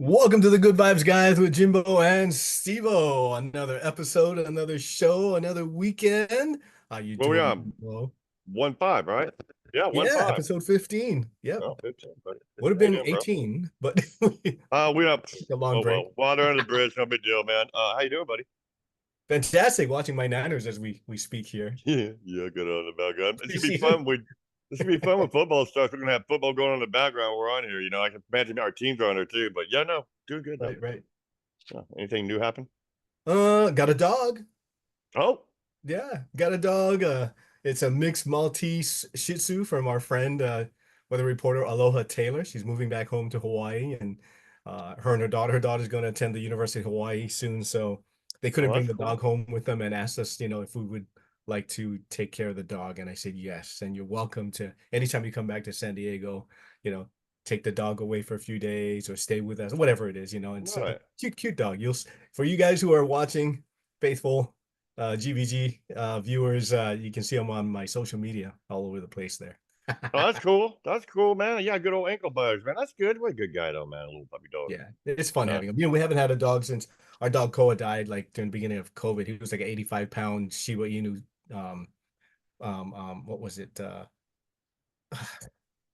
Welcome to the Good Vibes Guys with Jimbo and Stevo. Another episode, another show, another weekend. How you What we doing, on? Jimbo? 1-5, right? Yeah, one Yeah, five. episode 15. Yep. Oh, 15, buddy. Would have How you been doing, bro? 18, but we We up. took a long Oh break. well, water under the bridge, no big deal, man. How you doing, buddy? Fantastic watching my Niners as we speak here. Yeah, yeah, good on the background. It's gonna be Preseason. fun. This gonna be fun when football starts. We're gonna have football going on in the background. We're on here. I can imagine our teams are on there too. But yeah, no, doing good though. Right, right. Anything new happen? Got a dog. Oh, Yeah, got a dog. It's a mixed Maltese Shih Tzu from our friend, weather reporter Aloha Taylor. She's moving back home to Hawaii, and her and her daughter's going to attend the University of Hawaii soon. So they couldn't oh, bring that's the cool. dog home with them and asked us, if we would like to take care of the dog. And I said yes. And you're welcome to anytime you come back to San Diego, you know, take the dog away for a few days or stay with us, whatever it is. It's a Right. cute, cute dog. For you guys who are watching, faithful GVG viewers, you can see them on my social media all over the place there. Oh, that's cool. That's cool, man. Yeah, good old ankle biters, man. That's good. What a good guy though, man. A little puppy dog. Yeah, it's fun Yeah. having them. We haven't had a dog since our dog Koa died, like during the beginning of COVID. He was like an 85-pound Shiba Inu. Um, what was it?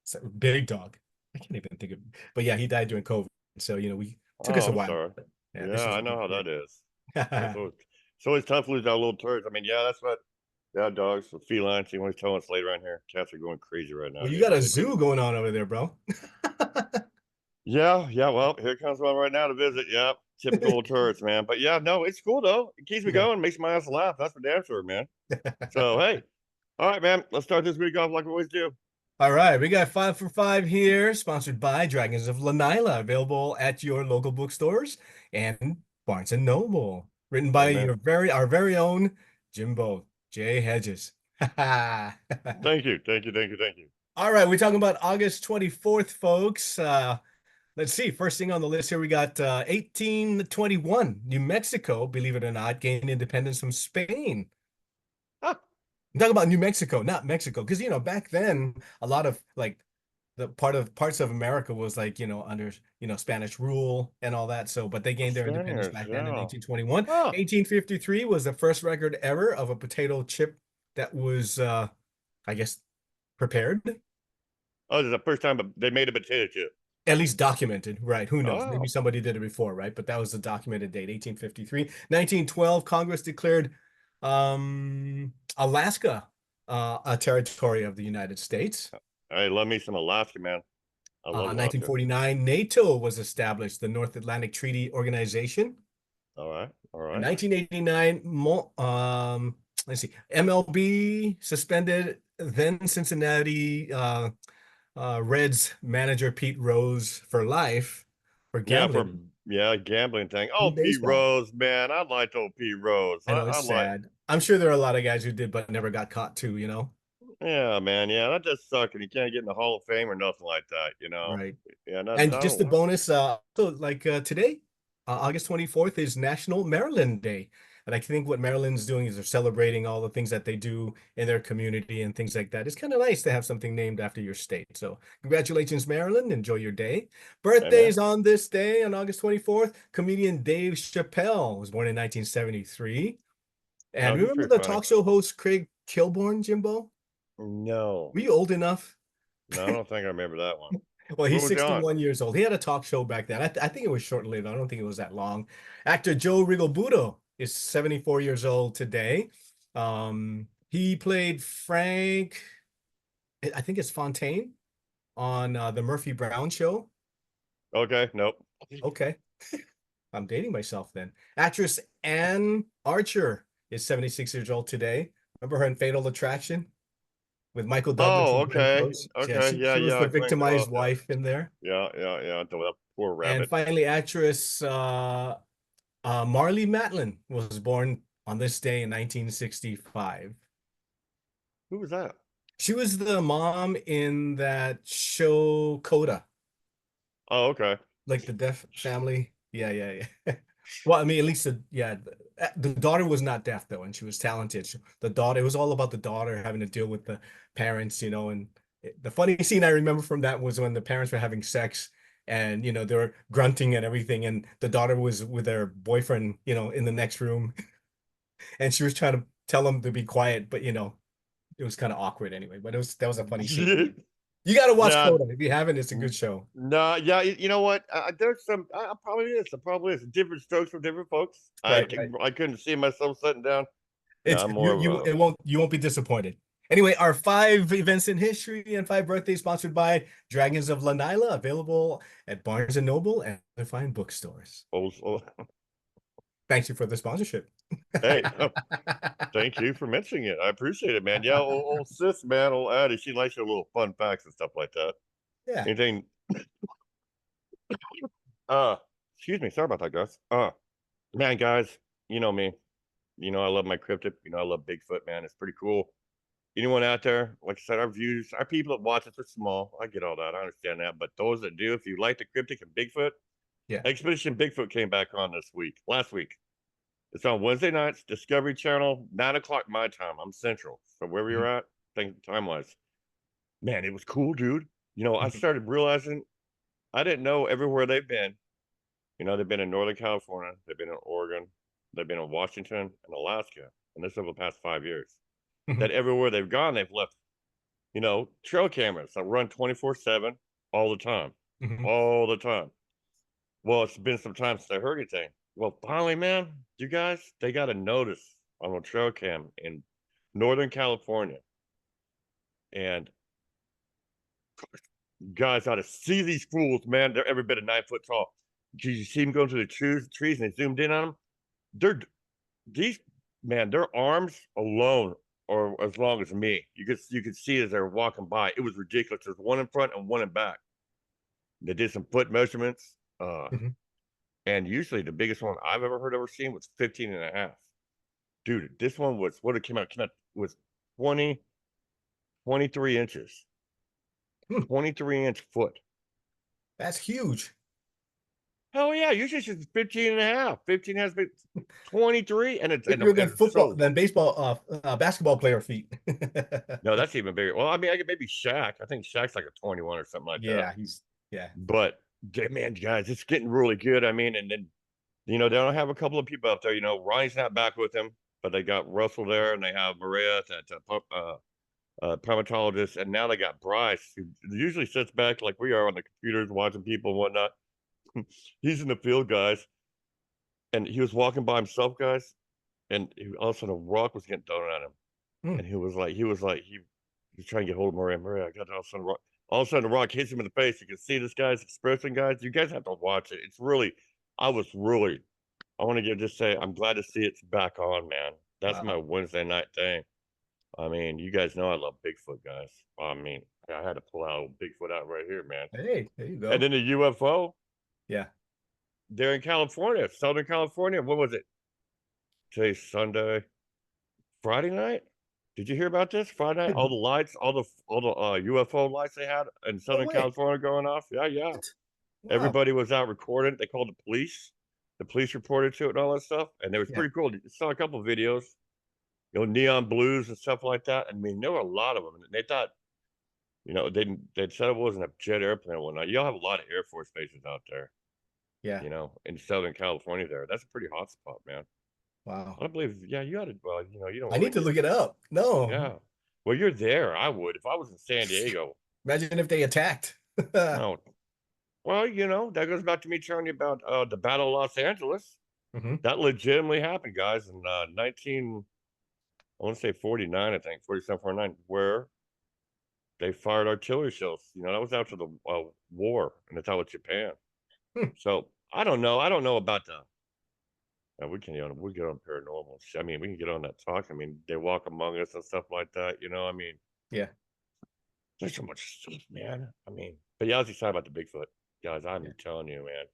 It's a big dog. I can't even think of. But yeah, he died during COVID. So we took us Oh, a I'm while. sorry. But yeah, this Yeah, was I a know good how kid. that is. It's always tough to lose our little turds. I mean, yeah, that's what. Yeah, dogs, the felines. You always telling us later on here. Cats are going crazy right now, Well, you dude. got What a they do? zoo going on over there, bro. Yeah, yeah. Well, here comes one right now to visit. Yeah, typical turds, man. But yeah, no, it's cool though. It keeps me Yeah. going, makes my ass laugh. That's for damn sure, man. So hey, all right, man. Let's start this week off like we always do. All right, we got 5 for 5 here, sponsored by Dragons of Lanila, available at your local bookstores and Barnes and Noble. Written by Amen. our very own Jimbo J. Hedges. All Thank you, thank you, thank you, thank you. right, we're talking about August 24th, folks. Let's see. First thing on the list here, we got 1821. New Mexico, believe it or not, gained independence from Spain. Ah, I'm talking about New Mexico, not Mexico, because back then a lot of like the parts of America was like, under, Spanish rule and all that. So, but they the gained their independence Spaniards. back then in Yeah. 1821. Oh, 1853 was the first record ever of a potato chip that was, I guess, prepared, oh, this is the first time they made a potato chip. at least documented, right? Who knows? Maybe Oh, somebody did it before, right? But that was the documented date, 1853. 1912, Congress declared Alaska a territory of the United States. I love me some Alaska, man. I love Alaska. 1949, NATO was established, the North Atlantic Treaty Organization. All right, all In right. 1989, let's see, MLB suspended then Cincinnati Reds manager Pete Rose for life for Yeah, gambling gambling thing. Oh, in Pete baseball. Rose, man, I liked old Pete Rose. I know I it's like, sad. I'm sure there are a lot of guys who did but never got caught too. yeah, man, yeah, that just sucks, and you can't get in the Hall of Fame or nothing like that. Right. Yeah, no, I And just the don't. bonus, so like today, August 24th is National Maryland Day. And I think what Maryland's doing is they're celebrating all the things that they do in their community and things like that. It's kind of nice to have something named after your state. So congratulations, Maryland. Enjoy your day. Hey, man, Birthdays on this day, on August 24th. Comedian Dave Chappelle was born in 1973. And oh, he's remember pretty the funny. talk show host Craig Kilborn, Jimbo? No, Were you old enough? no, I don't think I remember that one. Well, What he's was he on? 61 years old. He had a talk show back then. I think it was short-lived. I don't think it was that long. Actor Joe Rigobudo is 74 years old today. He played Frank, I think it's Fontaine on the Murphy Brown show. Okay, nope. Okay, I'm dating myself then. Actress Anne Archer is 76 years old today. Remember her in Fatal Attraction with Michael Douglas Oh, and Glenn okay, Close? Yeah, okay, she, yeah, she was yeah, the Glenn victimized Close, yeah, wife in there. yeah, yeah, yeah. That poor And rabbit. finally, actress Marlee Matlin was born on this day in 1965. Who was that? She was the mom in that show Coda, Oh, okay. like the deaf family. Yeah, yeah, yeah. Well, I mean, at least the daughter was not deaf though, and she was talented. The daughter, it was all about the daughter having to deal with the parents, and the funny scene I remember from that was when the parents were having sex and they were grunting and everything, and the daughter was with her boyfriend, in the next room, and she was trying to tell him to be quiet, but it was kind of awkward anyway. But that was a funny scene. You got to watch Nah, Coda if you haven't. It's a good show. nah, yeah. You know what? There's some. Probably is. It probably is different strokes for different folks. Right, right. I couldn't see myself sitting down. No, It's I'm more you of you a. it won't you won't be disappointed. Anyway, our 5 events in history and 5 birthdays sponsored by Dragons of Lanila, available at Barnes and Noble and other fine bookstores. Oh, Thank you for the sponsorship. hey, thank you for mentioning it. I appreciate it, man. Yeah, old sis, man, old Addie, she likes your little fun facts and stuff like that. Yeah. Anything? Uh, Excuse me. Sorry about that, guys. Man, guys, you know me. You know I love my cryptid. You know I love Bigfoot, man. It's pretty cool. Anyone out there, like I said, our views, our people that watch us are small. I get all that. I understand that. But those that do, if you like the cryptic and Bigfoot, Yeah. Expedition Bigfoot came back on last week. It's on Wednesday nights, Discovery Channel, 9 o'clock my time. I'm Central. So wherever Mhm, you're at, think time wise. Man, it was cool, dude. I mhm, started realizing I didn't know everywhere they've been. They've been in Northern California, they've been in Oregon, they've been in Washington and Alaska. And this over the past 5 years. mhm, That everywhere they've gone, they've left, trail cameras that run 24/7 all the time. mhm. All the time. Well, it's been some time since I heard anything. Well, finally, man, you guys, they got a notice on a trail cam in Northern California. And guys ought to see these fools, man. They're every bit of 9 foot tall. Did you see them going through the trees and they zoomed in on them? They're these man, their arms alone are as long as me. You could see as they were walking by. It was ridiculous. There's one in front and one in back. They did some foot measurements. Mhm. And usually the biggest one I've ever seen was 15 and a half. Dude, this one was what it came out was 20, 23 inches. Hmm, 23-inch foot. That's huge. Hell yeah, usually it's just 15 and a half. 15 has been 23 and Bigger than it's football, so than baseball, basketball player feet. no, that's even bigger. Well, I mean, I get maybe Shaq. I think Shaq's like a 21 or something like that. Yeah, yeah. But man, guys, it's getting really good. I mean, and then they don't have a couple of people up there. Ronnie's not back with him, but they got Russell there, and they have Maria, primatologist, and now they got Bryce, who usually sits back like we are on the computers watching people and whatnot. He's in the field, guys, and he was walking by himself, guys, and all of a sudden a rock was getting thrown at him, Hmm. and he was trying to get hold of Maria. Maria, I got all of a sudden the rock hits him in the face. You can see this guy's expression, guys. You guys have to watch it. It's really, I was really, I want to just say I'm glad to see it's back on, man. That's my Wow. Wednesday night thing. I mean, you guys know I love Bigfoot, guys. I mean, I had to pull out Bigfoot out right here, man. Hey, there you And go. then the UFO, Yeah. they're in California, Southern California. What was it? Today's Sunday, Friday night. Did you hear about this? Friday night, all the lights, all the UFO lights they had in No Southern way. California going off. Yeah, yeah. What? Wow. Everybody was out recording. They called the police. The police reported to it and all that stuff, and it was Yeah. pretty cool. I saw a couple of videos, neon blues and stuff like that. I mean, there were a lot of them. And they thought, they said it wasn't a jet airplane or whatnot. Y'all have a lot of Air Force bases out there, Yeah. in Southern California there. That's a pretty hot spot, man. I Wow. don't believe, yeah, you ought to, well, you don't I really need to get, look it up. No. yeah. Well, you're there. I would. If I was in San Diego, Imagine if they attacked. no. Well, that goes back to me telling you about the Battle of Los Angeles. Hmm. That legitimately happened, guys, in 19, I want to say 49, I think, 47, 49, where they fired artillery shells. That was after the war, and it's out with Japan. Hmm. So I don't know. I don't know about the. We get on paranormal. I mean, we can get on that talk. I mean, they walk among us and stuff like that. I mean, Yeah. there's so much stuff, man. I mean, but yeah, I was excited about the Bigfoot, guys. Yeah. I'm telling you, man.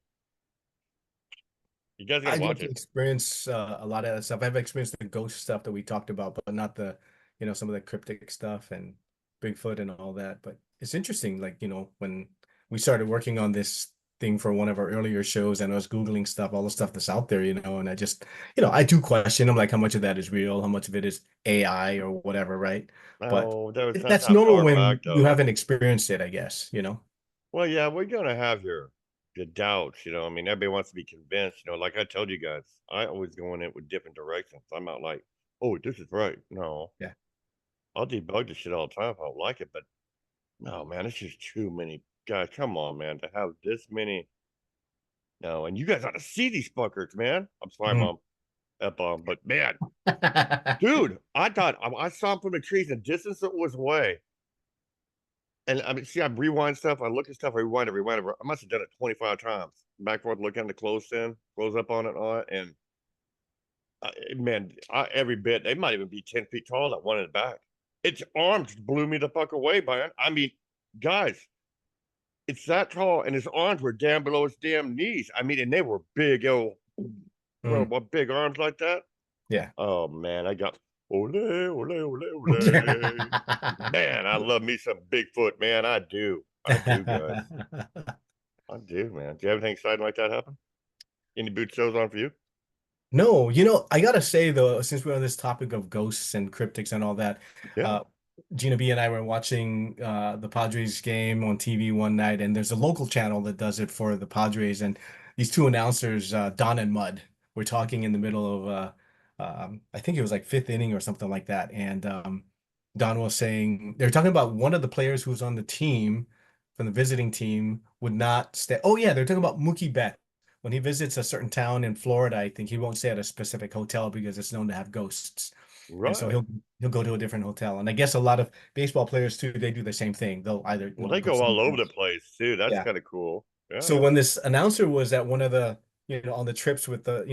You guys gotta I get watch to it. experience a lot of that stuff. I've experienced the ghost stuff that we talked about, but not the, some of the cryptic stuff and Bigfoot and all that. But it's interesting, like, when we started working on this thing for one of our earlier shows and I was Googling stuff, all the stuff that's out there, and I just, I do question them, like how much of that is real, how much of it is AI or whatever, right? But Oh, that's that's not normal far when back you though. haven't experienced it, I guess. Well, yeah, we're gonna have your. the doubts, I mean, everybody wants to be convinced, like I told you guys, I always go in it with different directions. I'm not like, oh, this is right. No, Yeah. I'll debug the shit all the time if I don't like it, but no, man, it's just too many guys. Come on, man, to have this many. No, and you guys ought to see these fuckers, man. I'm sorry, Mhm. mom, F-bomb, but man, dude, I thought I saw them from the trees and distance it was away. And I mean, see, I rewind stuff. I look at stuff. I rewind it, rewind it. I must have done it 25 times. Back and forth, looking at the close up on it, and all that. And man, every bit, they might even be 10 feet tall, that one in the back. Its arms blew me the fuck away, man. I mean, guys, it's that tall, and his arms were down below his damn knees. I mean, and they were big, bro, Mhm. what big arms like that? Yeah. Oh, man, I got ole, ole, ole, ole. Man, I love me some Bigfoot, man. I do. I do, guys. I do, man. Do you have anything exciting like that happen? Any boot shows on for you? No, I gotta say though, since we're on this topic of ghosts and cryptics and all that, Yeah. uh, Gina B and I were watching the Padres game on TV one night, and there's a local channel that does it for the Padres, and these two announcers, Don and Mud, were talking in the middle of I think it was like fifth inning or something like that, and Don was saying they're talking about one of the players who was on the team from the visiting team would not stay. Oh yeah, they're talking about Mookie Betts when he visits a certain town in Florida. I think he won't stay at a specific hotel because it's known to have ghosts. And so Right. he'll go to a different hotel. And I guess a lot of baseball players too, they do the same thing. They'll either, Well, they go go all somewhere over the else. place too. That's Yeah. kind of cool. Yeah, So yeah. when this announcer was at one of the, on the trips with the,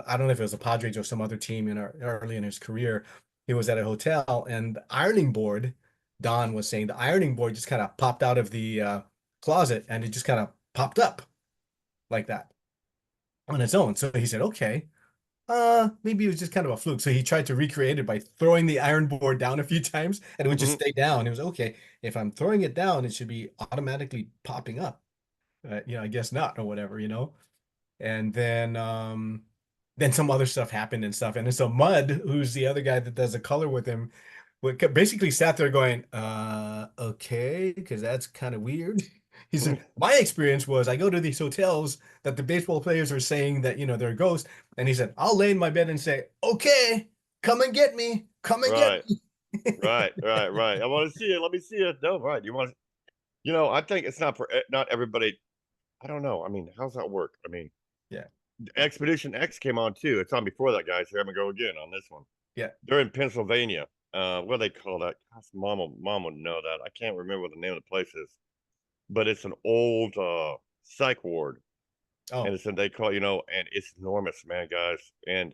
I don't know if it was the Padres or some other team early in his career, he was at a hotel and the ironing board, Don was saying the ironing board just kind of popped out of the closet and it just kind of popped up like that on its own. So he said, okay, maybe it was just kind of a fluke. So he tried to recreate it by throwing the iron board down a few times and it would just Hmm. stay down. It was okay. If I'm throwing it down, it should be automatically popping up. I guess not or whatever. And then some other stuff happened and stuff. And then so Mud, who's the other guy that does the color with him, basically sat there going, okay, because that's kind of weird. He said, my experience was I go to these hotels that the baseball players are saying that, they're ghosts. And he said, I'll lay in my bed and say, okay, come and get me. Come and get Right. me. Right. Right. Right. I want to see it. Let me see it. No, right. You want to, I think it's not for not everybody. I don't know. I mean, how's that work? I mean, Yeah. Expedition X came on too. It's on before that, guys. Here I'm gonna go again on this one. Yeah. They're in Pennsylvania. What do they call that? Gosh, mom would know that. I can't remember what the name of the place is, but it's an old psych ward, and Oh. it's they call and it's enormous, man, guys, and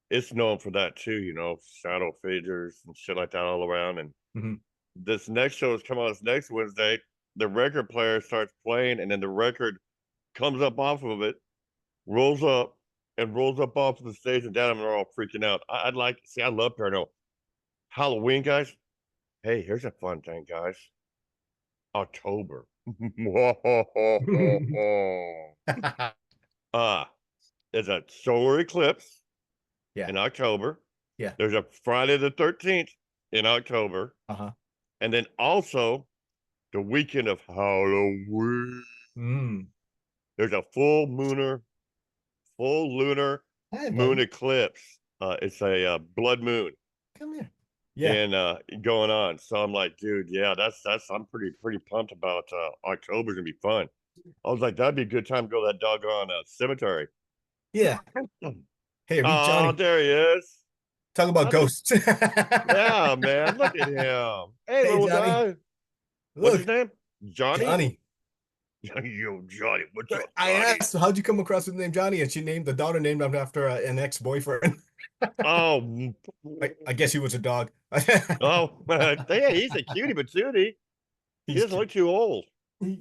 it's known for that too. Shadow figures and shit like that all around. And Hmm. this next show is coming on this next Wednesday. The record player starts playing, and then the record comes up off of it, rolls up, and rolls up off of the stage and down, and they're all freaking out. I'd like see. I love paranormal Halloween, guys. Hey, here's a fun thing, guys. October. uh, there's a solar eclipse Yeah. in October. Yeah. There's a Friday the 13th in October. Uh-huh. And then also the weekend of Halloween. Mm. There's a full lunar Hi, moon buddy. eclipse. It's a blood moon Come here. Yeah. and going on. So I'm like, dude, yeah, that's I'm pretty pumped about October's gonna be fun. I was like, that'd be a good time to go to that doggone cemetery. Yeah. Hey, meet Oh, Johnny. there he is. Talk about That's a ghosts. yeah, man. Look at him. Hey, Hey, little Johnny. guy. What's his Look, name? Johnny? Johnny. Yo, Johnny. What's up, I Johnny? asked, how'd you come across the name Johnny? And she named the daughter named him after an ex-boyfriend. Oh, I guess he was a dog. oh, yeah, he's a cutie patootie. He He's doesn't look cute. too old. He,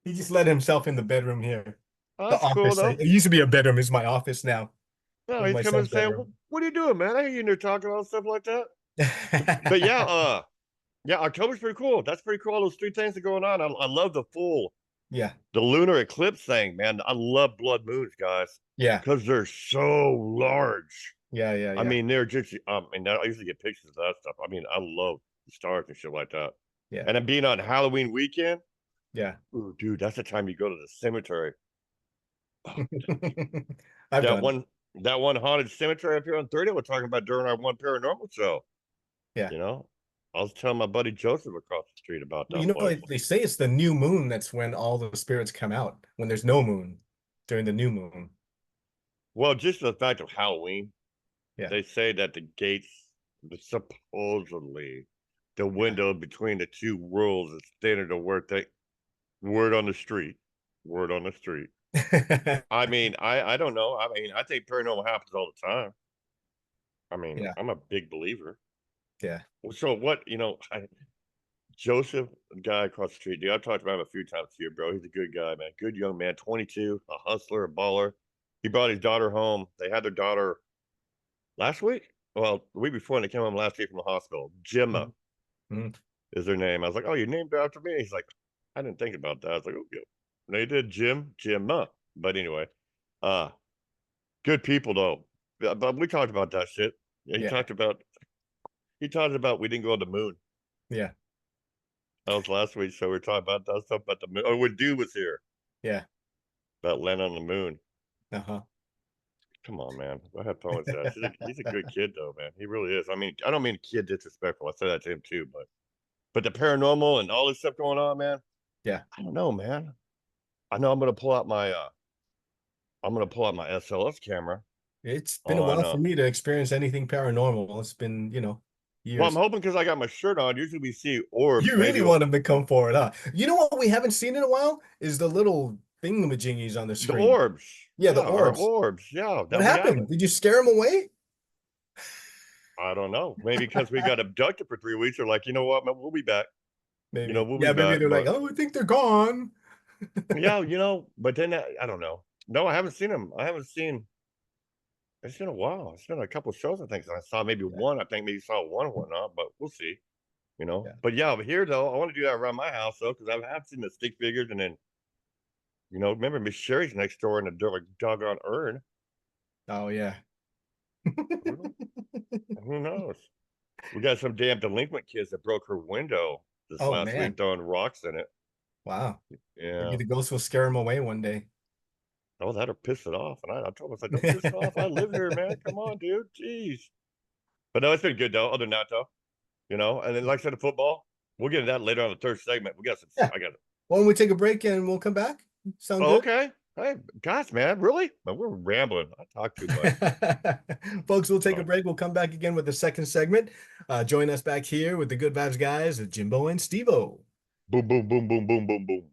he just let himself in the bedroom here. Oh, The that's cool office. though. It used to be a bedroom. It's my office now. No, It's he's my coming and son's saying, bedroom. What are you doing, man? I hear you in there talking about stuff like that. But yeah, October's pretty cool. That's pretty cool. All those three things are going on. I love Yeah. the lunar eclipse thing, man. I love blood moons, guys, Yeah. because they're so large. Yeah. Yeah. I Yeah. mean, they're just, I usually get pictures of that stuff. I mean, I love the stars and shit like that. Yeah. And then being on Halloween weekend, Yeah. Ooh, dude, that's the time you go to the cemetery. I've That done it. one, that one haunted cemetery up here on 30, we're talking about during our one paranormal show. Yeah. You know, I was telling my buddy Joseph across the street about Well, that you know, place. they say it's the new moon. That's when all the spirits come out. When there's no moon, during the new moon. Well, just the fact of Halloween, Yeah. they say that the gates, supposedly, the Yeah. window between the two worlds is thinner to work. They word on the street, word on the street. I mean, I don't know. I mean, I think paranormal happens all the time. I mean, Yeah. I'm a big believer. Yeah. So what, Joseph, the guy across the street, dude, I've talked about him a few times here, bro. He's a good guy, man. Good young man, 22, a hustler, a baller. He brought his daughter home. They had their daughter last week. Well, the week before, and they came home last week from the hospital. Gemma Mhm. Mhm. is their name. I was like, oh, you named her after me? He's like, I didn't think about that. I was like, okay. They did Gemma. But anyway, uh, good people though. But we talked about that shit. Yeah, Yeah. he talked about we didn't go on the moon. Yeah. That was last week, so we were talking about that stuff about the moon. Oh, when Dude was here Yeah. about landing on the moon. Uh-huh. Come on, man. I have fun with that. He's a good kid though, man. He really is. I mean, I don't mean kid disrespectful. I say that to him too, but the paranormal and all this stuff going on, man. Yeah. I don't know, man. I know I'm gonna pull out my SLS camera It's been a on while for me to experience anything paranormal. It's been, well, I'm years. hoping because I got my shirt on. Usually we see orbs, You maybe really want them to come forward, huh? You know what we haven't seen in a while is the little thingamajiggies on the the screen. orbs. Yeah, the Yeah, our orbs. orbs. Yeah, What that we happened? haven't. Did you scare them away? I don't know. Maybe because we got abducted for 3 weeks. They're like, you know what, man, we'll be back. Maybe. We'll be Yeah, maybe back. they're like, But oh, I think they're gone. yeah, but then I don't know. No, I haven't seen them. I haven't seen. It's been a while. It's been a couple of shows, I think. So I saw maybe Yeah, one. I think maybe saw one or whatnot, but we'll see. yeah. But yeah, over here though, I want to do that around my house though, because I have seen the stick figures, and then remember Miss Sherry's next door in the doggone urn. Oh yeah. Who who knows? We got some damn delinquent kids that broke her window this Oh last week, man. throwing rocks in it. Wow. Maybe Yeah. the ghost will scare him away one day. Oh, that'll piss it off. And I told him, I said, don't piss it off. I live here, man. Come on, dude. Jeez. But no, it's been good though. Other than that though, And then like I said, the football. We'll get into that later on the third segment. We got some. Yeah. I got it. Why don't we take a break and we'll come back? Sound Oh, good? okay. Hey, gosh, man, really? Man, we're rambling. I talk too much. Folks, we'll take a Oh, break. We'll come back again with the second segment. Join us back here with the Good Vibes guys of Jimbo and Stevo. boom, boom, boom, boom, boom, boom, boom.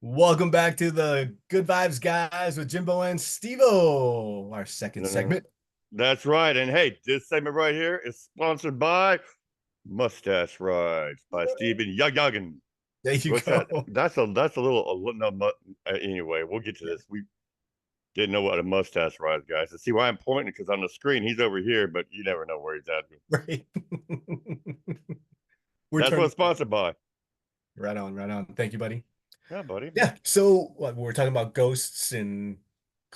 Welcome back to the Good Vibes Guys with Jimbo and Stevo, our second Uh, segment. That's right. And hey, this segment right here is sponsored by Mustache Rides by Steven Yuggen. There you What's that? go. That's a little no, anyway, we'll get to Yeah, this. We didn't know what a mustache rides, guys. To see why I'm pointing because on the screen he's over here, but you never know where he's at. right. We're That's what turning it's sponsored by. right on, right on. Thank you, buddy. Yeah, buddy. Yeah. So we're talking about ghosts and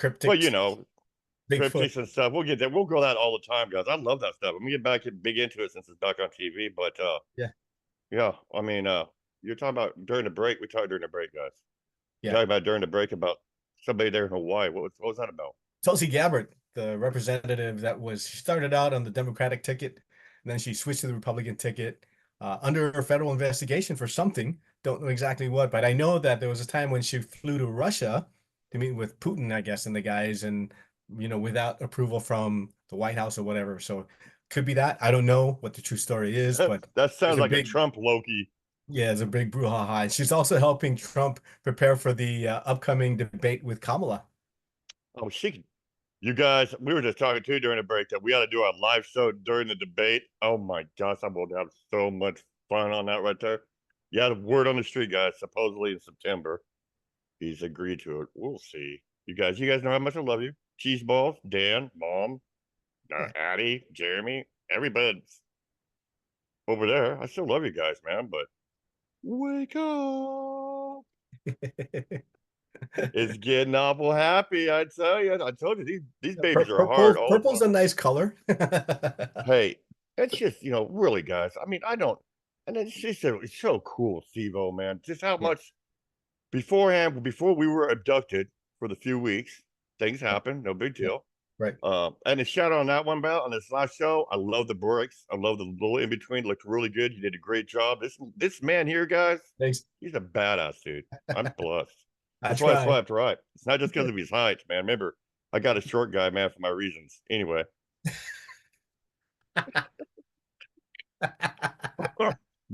Well, cryptics, Bigfoot. cryptics and stuff. We'll get there. We'll go that all the time, guys. I love that stuff. I'm gonna get back big into it since it's back on TV. But Yeah, yeah, I mean, you're talking about during the break. We talked during the break, guys. yeah. Talking about during the break about somebody there in Hawaii. What was that about? Tulsi Gabbard, the representative she started out on the Democratic ticket, and then she switched to the Republican ticket under a federal investigation for something. Don't know exactly what, but I know that there was a time when she flew to Russia to meet with Putin, I guess, and the guys, and without approval from the White House or whatever. So could be that. I don't know what the true story is, but That there's sounds a like a big, Trump Loki. yeah, there's a big brouhaha. And she's also helping Trump prepare for the upcoming debate with Kamala. Oh, you guys, we were just talking too during the break that we ought to do our live show during the debate. Oh my gosh, I'm going to have so much fun on that right there. Yeah, the word on the street, guys. Supposedly in September, he's agreed to it. We'll see. You guys know how much I love you. Cheese balls, Dan, Mom, Yeah. Addie, Jeremy, everybody's over there. I still love you guys, man. But wake up! It's getting awful happy. I tell you. I told you these babies are hard all the Purple's time. a nice color. Hey, it's just really, guys. I mean, I don't, and it's so cool, Stevo, man. Just how Yeah, much beforehand, before we were abducted for the few weeks, things yeah, happened. No big yeah, deal. right. And a shout out on that one, Val, on this last show. I love the breaks. I love the little in between. Looked really good. You did a great job. This man here, guys, Thanks. he's a badass dude. I'm blessed. I That's why I try. swiped right. It's not just because of his height, man. Remember, I got a short guy, man, for my reasons. Anyway.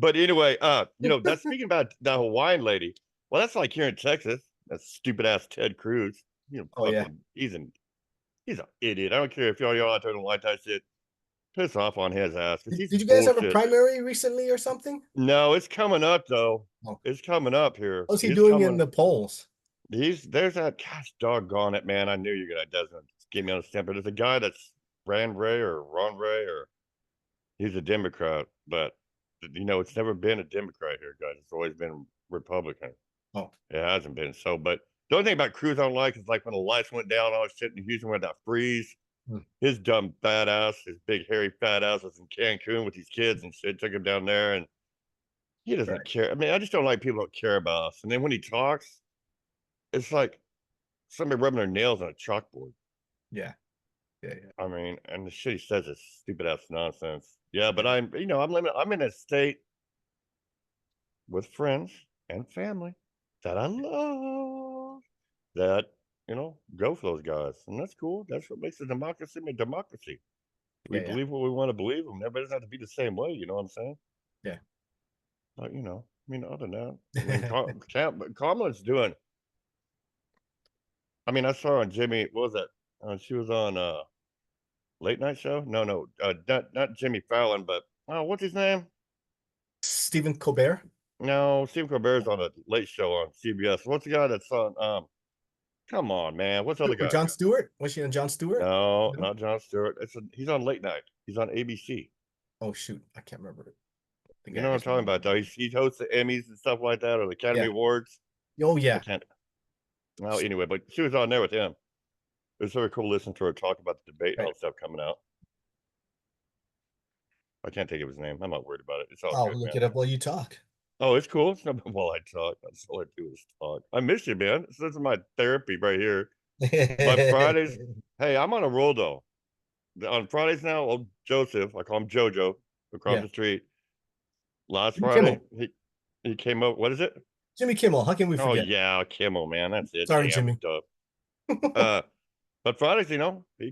But anyway, that's speaking about the Hawaiian lady. Well, that's like here in Texas. That stupid ass Ted Cruz. Oh yeah. Fucking, he's an idiot. I don't care if y'all out there don't like that shit. Piss off on his ass because he's Did you guys have a bullshit. primary recently or something? No, it's coming up though. Oh, It's coming up here. how's he He's doing in coming. the polls? There's that gosh doggone it, man. I knew you're gonna doesn't get me on a stamp. There's a guy that's Ron Ray or he's a Democrat, but it's never been a Democrat here, guys. It's always been Republican. Oh, It hasn't been so. But the only thing about Cruz I don't like is like when the lights went down, all shit in Houston where that freeze. hmm, His dumb fat ass, his big hairy fat ass was in Cancun with his kids and shit. Took him down there, and he doesn't right. care. I mean, I just don't like people who don't care about us. And then when he talks, it's like somebody rubbing their nails on a chalkboard. Yeah, yeah, yeah. I mean, and the shit he says is stupid ass nonsense. Yeah, but Yeah. I'm in a state with friends and family that I love that, go for those guys. And that's cool. That's what makes a democracy a democracy. We Yeah, yeah, believe what we want to believe, and everybody doesn't have to be the same way. You know what I'm saying? yeah. But, I mean, other than that, I mean, Kamala's doing, I mean, I saw her on Jimmy, what was that? She was on Late Night Show? No, not Jimmy Fallon, but, oh, what's his name? Stephen Colbert. No, Steve Colbert's on a late show on CBS. What's the guy that's on? Come on, man. What's the other Or guy? Jon Stewart? Was she on Jon Stewart? No, No. not Jon Stewart. He's on late night. He's on ABC. Oh shoot, I can't remember the You know what I'm guy's talking name. about, though. He hosts the Emmys and stuff like that, or the Academy Yeah. Awards. Oh I yeah. can't. Well, anyway, but she was on there with him. It was very cool listening to her talk about the debate and all Right. the stuff coming out. I can't think of his name. I'm not worried about it. It's all I'll good, look man. it up while you talk. Oh, it's cool. It's not while I talk. That's all I do is talk. I miss you, man. This is my therapy right here. My Fridays. Hey, I'm on a roll though. On Fridays now, old Joseph, I call him Jojo, across Yeah. the street. Last Jimmy Friday, Kimmel. he came up. What is it? Jimmy Kimmel. How can we Oh forget? yeah, Kimmel, man. That's it. Sorry, Damn Jimmy. stuff. Uh, but Fridays, he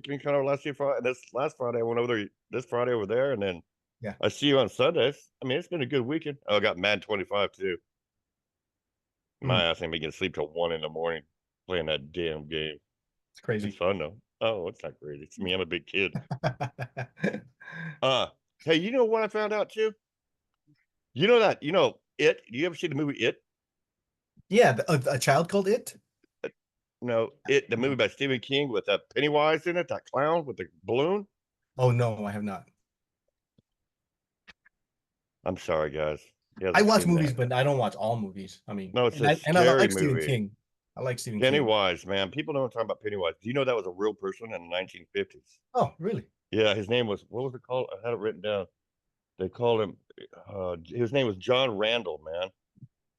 came kind of last year Friday. And this last Friday, I went over there. This Friday over there, and then Yeah. I see you on Sundays. I mean, it's been a good weekend. Oh, I got Mad 25 too. Mm, My ass ain't making sleep till 1 in the morning playing that damn game. it's It's crazy. fun though. Oh, it's not crazy. It's me. I'm a big kid. Uh, hey, you know what I found out too? You know that, It? Do you ever see the movie It? Yeah, a child called It. No, It, the movie by Stephen King with that Pennywise in it, that clown with the balloon. Oh no, I have not. I'm sorry, guys. He I hasn't watch seen movies, that. but I don't watch all movies. I mean, No, it's a and I scary like Stephen movie. King. I like Stephen King. Pennywise, man. People don't talk about Pennywise. Do you know that was a real person in the 1950s? Oh, really? Yeah, his name was, what was it called? I had it written down. They called him, his name was John Randall, man.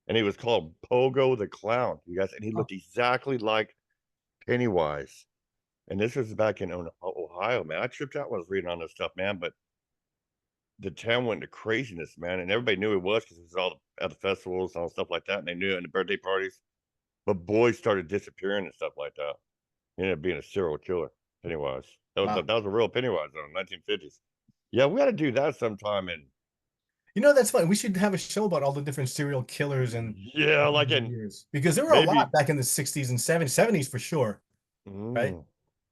And he was called Pogo the Clown, you guys. And he Oh, looked exactly like Pennywise. And this was back in Ohio, man. I tripped out when I was reading on this stuff, man. But the town went to craziness, man. And everybody knew it was because it was all at the festivals and all stuff like that. And they knew it in the birthday parties. But boys started disappearing and stuff like that. He ended up being a serial killer, Pennywise. wow. That was a real Pennywise in the 1950s. Yeah, we got to do that sometime. And That's fun. We should have a show about all the different serial killers and yeah, like the in years because there were a lot maybe. back in the 60s and 70s, 70s for sure, right?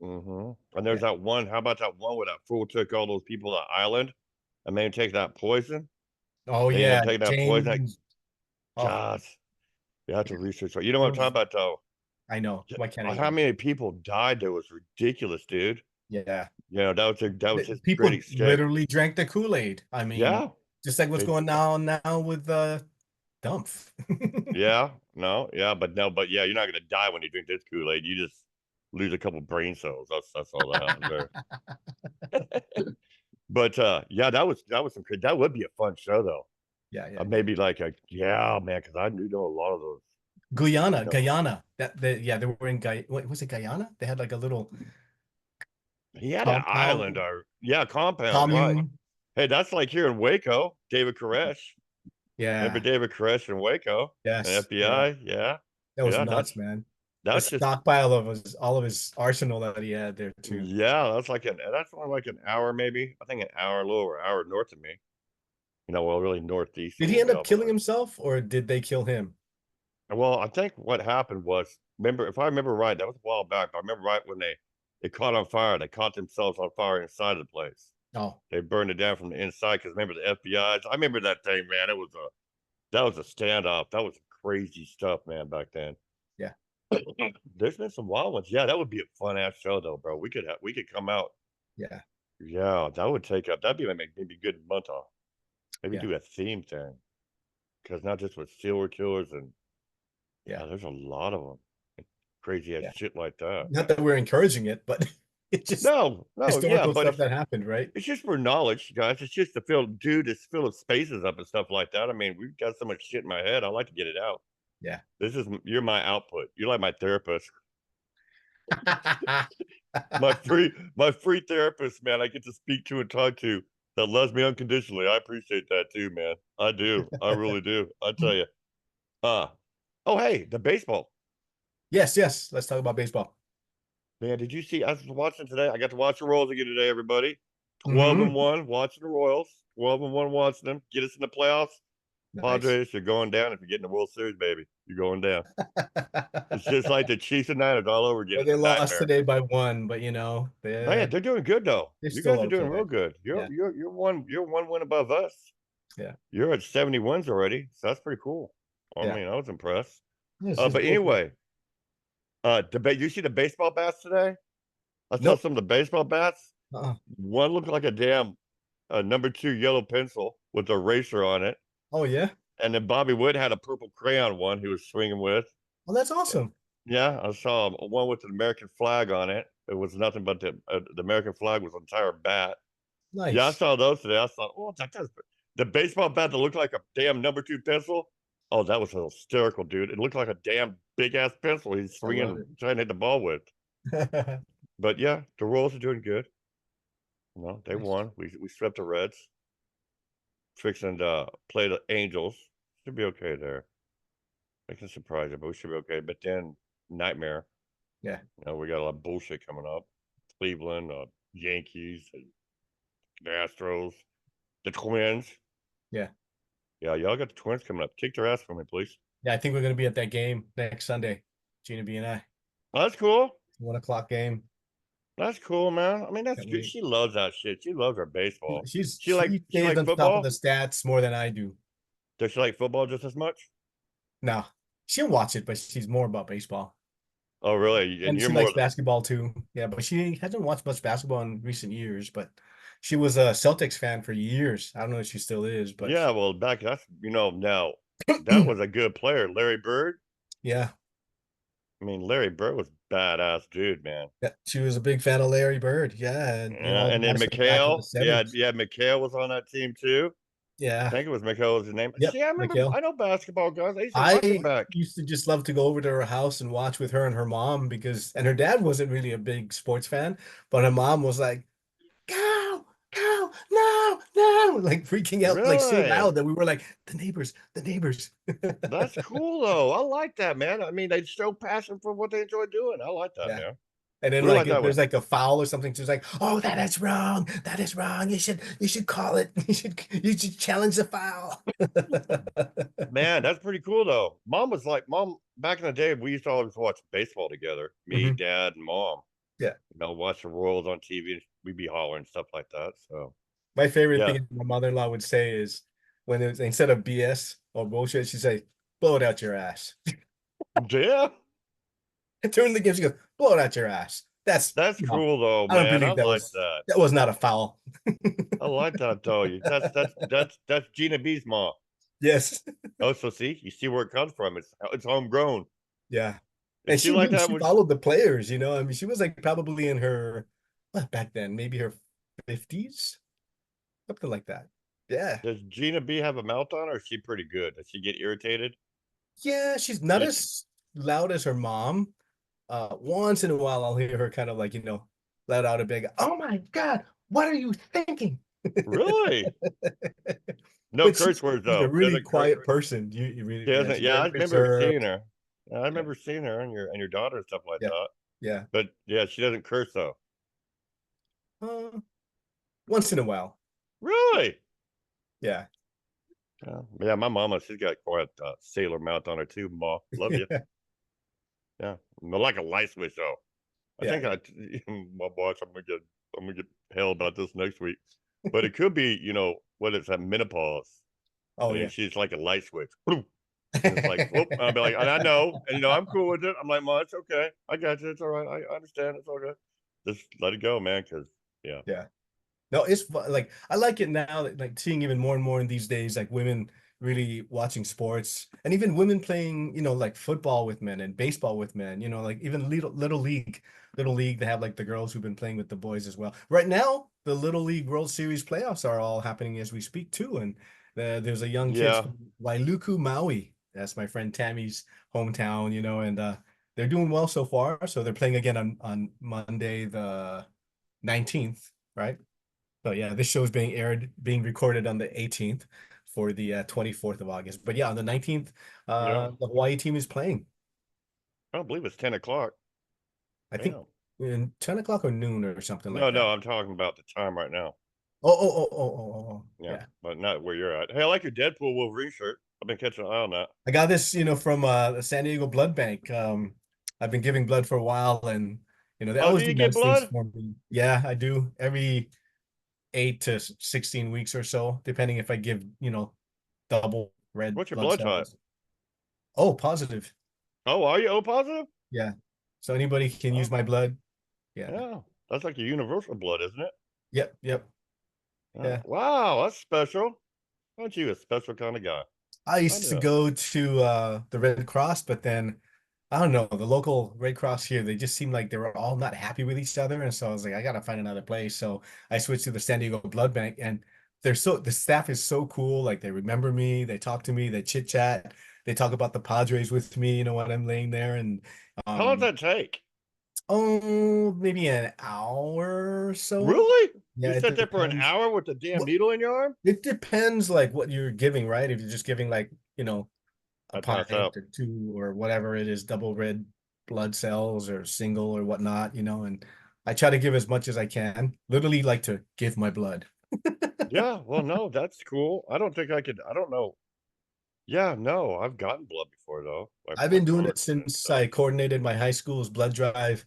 Mm, hmm. And there's Yeah. that one. How about that one where that fool took all those people to the island and made him take that poison? Oh They ended yeah, up taking that poison. Like, James. Oh, gosh, you have yeah. to research. You know what There I'm talking was, about, though? I know. Why can't I How even? many people died? That was ridiculous, dude. Yeah. That was his great People escape. literally drank the Kool-Aid. I mean, Yeah, just like what's it, going on now with Dumpf. yeah, no, yeah, but no, but yeah, you're not gonna die when you drink this Kool-Aid. You just lose a couple brain cells. That's all that happens there. But yeah, that was some crazy. That would be a fun show though. Yeah, yeah, yeah. Maybe like a yeah, man, because I do know a lot of those. Guyana, You know, Guyana. Yeah, they were in what was it, Guyana? They had like a little he had an island, compound or yeah, compound, right? commune. Hey, that's like here in Waco, David Koresh. Remember Yeah. David Koresh in Waco, and Yes. Yeah. FBI? Yeah, That was yeah, nuts, man. The that's just stockpile of all of his arsenal that he had there too. yeah, that's only like an hour maybe. I think an hour, a little over an hour north of me. Well, really northeast Did of he where end we up are, but killing himself or did they kill him? well, I think what happened was, remember, if I remember right, that was a while back, but I remember right when they caught on fire. They caught themselves on fire inside of the place. Oh, They burned it down from the inside because remember the FBI. I remember that thing, man. That was a standoff. That was crazy stuff, man, back then. yeah. There's been some wild ones. Yeah, that would be a fun ass show though, bro. We could come out. Yeah. Yeah, that would take up. That'd be like maybe a good month off. Maybe Yeah. do a theme thing because not just with serial killers and Yeah. yeah, there's a lot of them. Crazy ass Yeah. shit like that. Not that we're encouraging it, but it's just No, no, yeah, historical but stuff that happened, right? it's just for knowledge, guys. It's just to fill, dude. It's fill of spaces up and stuff like that. I mean, we've got so much shit in my head. I like to get it out. Yeah. You're my output. You're like my therapist, my free therapist, man. I get to speak to and talk to that loves me unconditionally. I appreciate that too, man. I do. I really do. I tell you. Uh, oh hey, the baseball. Yes, yes. Let's talk about baseball. Man, did you see? I was watching today. I got to watch the Royals again today, everybody. 12 and Hmm. 1, watching the Royals. 12 and 1, watching them. Get us in the playoffs. Nice. Padres, you're going down if you're getting the World Series, baby. You're going down. It's just like the Chiefs and Niners all over again. Well, It's they a lost nightmare. today by one, but Man, they're doing good though. they're You still guys are doing real okay. good. Yeah. You're one win above us. Yeah. You're at 70 wins already, so that's pretty cool. I Yeah. mean, I was impressed. It's But cool. anyway, debate. You see the baseball bats today? I saw Nope. some of the baseball bats. Uh-uh. One looked like a damn number two yellow pencil with a eraser on it. Oh yeah. And then Bobby Wood had a purple crayon one he was swinging with. Well, that's awesome. Yeah, I saw one with an American flag on it. It was nothing but the American flag was an entire bat. Yeah, I Nice. saw those today. I thought, oh, that's the baseball bat that looked like a damn number two pencil. Oh, that was hysterical, dude. It looked like a damn big ass pencil he's I love swinging, trying to hit the ball with. it. But yeah, the Royals are doing good. No, they Nice. won. We swept the Reds. Fixing to play the Angels. Should be okay there. They can surprise you, but we should be okay. But then nightmare. Yeah. We got a lot of bullshit coming up. Cleveland, Yankees, and the Astros, the Twins. Yeah. Yeah, y'all got the Twins coming up. Kick their ass for me, please. Yeah, I think we're gonna be at that game next Sunday. Gina B and I. That's cool. 1 o'clock game. That's cool, man. I mean, that's Can't good. wait. She loves that shit. She loves her baseball. She She stays like on top of the football? stats more than I do. Does she like football just as much? No, she'll watch it, but she's more about baseball. Oh, really? And And you're she more likes the basketball too. Yeah, but she hasn't watched much basketball in recent years. But she was a Celtics fan for years. I don't know if she still is, but yeah. Well, back that's now that was a good player, Larry Bird. yeah, I mean, Larry Bird was badass dude, man. yeah, she was a big fan of Larry Bird. Yeah, and Yeah, all the and then guys from back in the McHale, '70s. McHale was on that team too. I Yeah, think it was McHale was his name. yep, See, I remember, Mikhail. I know basketball guys. I used to watch them I back. used to just love to go over to her house and watch with her and her mom because, and her dad wasn't really a big sports fan, but her mom was like, "Go, go, no, no," like freaking out, like so Really? loud that we were like, "The neighbors, the neighbors." That's cool though. I like that, man. I mean, they show passion for what they enjoy doing. I like that, Yeah. man. And then We're like like if that there's with like a foul or something, she's like, "Oh, that is wrong. That is wrong. You should call it. You should challenge the foul." man. That's pretty cool though. Mom back in the day. We used to always watch baseball together. Me, Mhm. dad, and mom. Yeah. Watch the Royals on TV. We'd be hollering stuff like that. So My favorite yeah, thing my mother-in-law would say is when it was instead of BS or bullshit, she'd say, "Blow it out your ass." yeah. And during the game, she goes, "Blow it out your ass." That's That's no, cool though, I don't man. I believe like that. that was not a foul. I like that though. That's Gina B's mom. Yes. Oh, so see, you see where it comes from. It's homegrown. Yeah. Is And she like that? she When followed the players, you know. I mean, she was like probably in her what back then, maybe her 50s, something like that. Yeah. does Gina B have a mouth on her? Or is she pretty good? Does she get irritated? Yeah, she's not Is as loud as her mom. Once in a while I'll hear her kind of like, let out a big, "Oh my God, what are you thinking?" really no But curse words she's a though. really Doesn't curse. quiet person. You really, She yeah, doesn't. she's Yeah, very I remember seeing reserved. her. Yeah, I Yeah, remember seeing her and your daughter and stuff like yeah, that. yeah. But yeah, she doesn't curse though. Uh, Once in a while. Really? Yeah. Yeah. My mama, she's got quite a sailor mouth on her too. Ma, love you. Yeah, Yeah, like a light switch though. I yeah, think yeah. my boss. I'm gonna get hell about this next week, but it could be what it's at menopause. I Oh mean, yeah. she's like a light switch, and it's like whoop. I'll be like, and I know, and I'm cool with it. I'm like, Ma, it's okay. I got you. It's all right. I understand. It's all good. Just let it go, man. Because yeah, Yeah. No, it's like I like it now, like seeing even more and more in these days, like women really watching sports and even women playing, like football with men and baseball with men, like even little league, they have like the girls who've been playing with the boys as well. Right now, the Little League World Series playoffs are all happening as we speak too. And there's a young kid yeah, from Wailuku, Maui. That's my friend Tammy's hometown, and they're doing well so far. So they're playing again on Monday, the 19th, right? So yeah, this show is being recorded on the 18th for the 24th of August. But yeah, on the 19th, yeah. the Hawaii team is playing. I don't believe it's 10 o'clock. I think Damn. in 10 o'clock or noon or something No, like no, that. I'm talking about the time right now. Yeah. Yeah, but not where you're at. Hey, I like your Deadpool Wolverine shirt. I've been catching an eye on that. I got this, from the San Diego Blood Bank. I've been giving blood for a while, and they Oh, do always you do get nice things blood? for me. Yeah, I do every 8 to 16 weeks or so, depending if I give, double red What's your blood blood type? cells. Oh, positive. Oh, are you O positive? Yeah. So anybody can use my Okay. blood. Yeah. Yeah. That's like your universal blood, isn't it? Yep. Yep. Yeah. Wow, that's special. Aren't you a special kind of guy? I I used to know. go to the Red Cross, but then I don't know, the local Red Cross here, they just seemed like they were all not happy with each other. And so I was like, I gotta find another place. So I switched to the San Diego Blood Bank, and the staff is so cool. Like they remember me, they talk to me, they chit chat, they talk about the Padres with me, when I'm laying there. And How long does um that take? oh, maybe an hour or so. Really? Yeah, You it sit there for an depends. hour with the damn needle in your arm? It depends like what you're giving, right? If you're just giving like, a I pass pint out. or two or whatever it is, double red blood cells or single or whatnot, and I try to give as much as I can. Literally like to give my blood. Yeah, well, no, that's cool. I don't think I could. I don't know. Yeah, no, I've gotten blood before though. I've My been doing it brother and since stuff. I coordinated my high school's blood drive,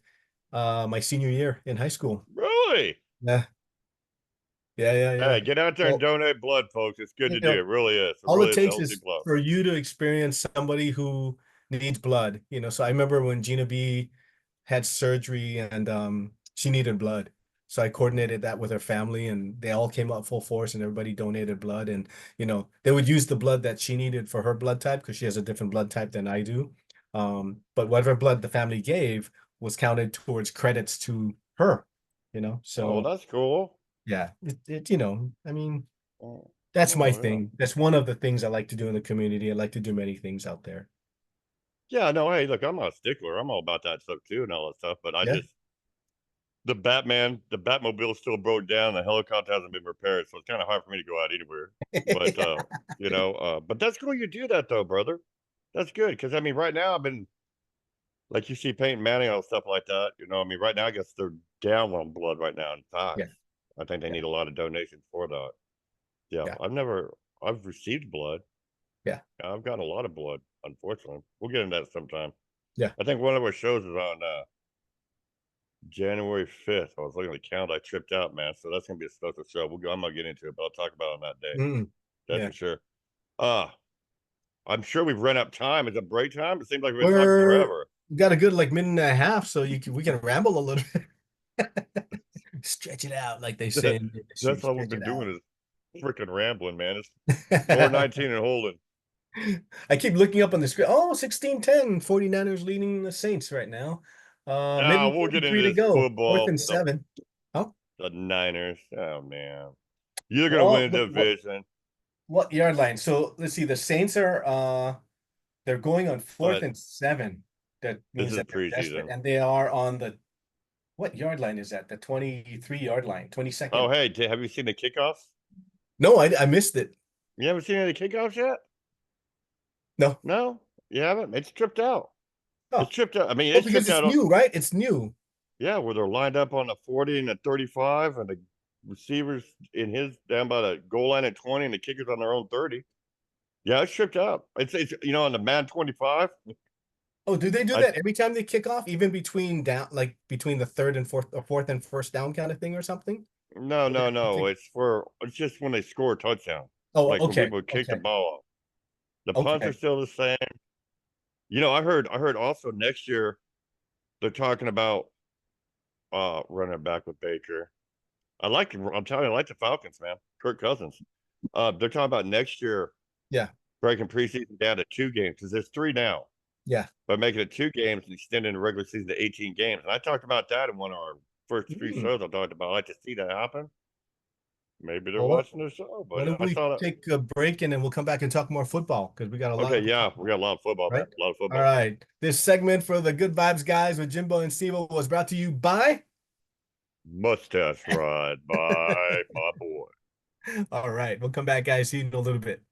my senior year in high school. Really? Yeah, yeah. Hey, get out there and Well, donate blood, folks. It's good you to do. know, It really is. It all it really is takes healthy is blood. for you to experience somebody who needs blood, so I remember when Gina B had surgery and she needed blood. So I coordinated that with her family and they all came up full force and everybody donated blood. And, they would use the blood that she needed for her blood type because she has a different blood type than I do. But whatever blood the family gave was counted towards credits to her, Oh, so that's cool. yeah, I mean, Oh, that's my oh, yeah. thing. That's one of the things I like to do in the community. I like to do many things out there. Yeah, no, hey, look, I'm not a stickler. I'm all about that stuff too and all that stuff. But I Yeah. just the Batmobile still broke down. The helicopter hasn't been repaired, so it's kind of hard for me to go out anywhere. But but that's cool. You do that though, brother. That's good because I mean, right now I've been like you see Peyton Manning and stuff like that. I mean, right now I guess they're down on blood right now. In fact, Yeah, I think they yeah, need a lot of donations for that. Yeah, yeah, I've received blood. yeah, I've got a lot of blood. Unfortunately, we'll get into that sometime. yeah. I think one of our shows is on January 5th. I was looking at the calendar. I tripped out, man. So that's gonna be a special show. I'm gonna get into it, but I'll talk about it on that day. Mm, That's yeah. for sure. Uh, I'm sure we've run out of time. Is it break time? It seems like we've been talking We're forever. we got a good like minute and a half, so we can ramble a little bit. Stretch it out, like they say in the industry. That's all we've Stretch been it out. doing is freaking rambling, man. It's 419 and holding. I keep looking up on the screen. Oh, 16-10, 49ers leading the Saints right now. Ah, Minute we'll get into 43 to this go. Fourth football. and seven. Oh, The Niners. Oh man, you're gonna well, win a division, what yard line? So let's see. The Saints are they're going on fourth but and seven. That this means is that they're desperate. preseason. And they are on the what yard line is that? The 23-yard line, Oh 22nd. hey, have you seen the kickoffs? No, I missed it. You haven't seen any of the kickoffs yet? No. No, you haven't. It's tripped out. It's Oh, tripped out. I mean, oh, it's because tripped it's out. new, right? It's new. Yeah, where they're lined up on the 40 and the 35, and the receivers in his down by the goal line at 20, and the kickers on their own 30. Yeah, it's tripped out. It's on the man 25. Oh, do they do I that every time they kick off, even between down, like between the third and fourth, or fourth and first down kind of thing or something? No, Or they no, have to no. kick- It's just when they score a touchdown, Oh, like when okay, people kick the okay, ball off. The punts are okay. still the same. I heard also next year they're talking about running back with Baker. I'm telling you, I like the Falcons, man. Kirk Cousins. They're talking about next year Yeah, breaking preseason down to 2 games because there's 3 now, yeah. but making it 2 games and extending the regular season to 18 games. And I talked about that in one of our first few Hmm. shows. I talked about. I like to see that happen. Maybe they're Well, watching the show, why but don't I we saw that. take a break and then we'll come back and talk more football because we got a lot Okay, to talk yeah, we about, got a lot of football, man. right? A lot of All football. right. This segment for the Good Vibes guys with Jimbo and Stevo was brought to you by. Mustache ride by my boy. All right. We'll come back, guys. See you in a little bit.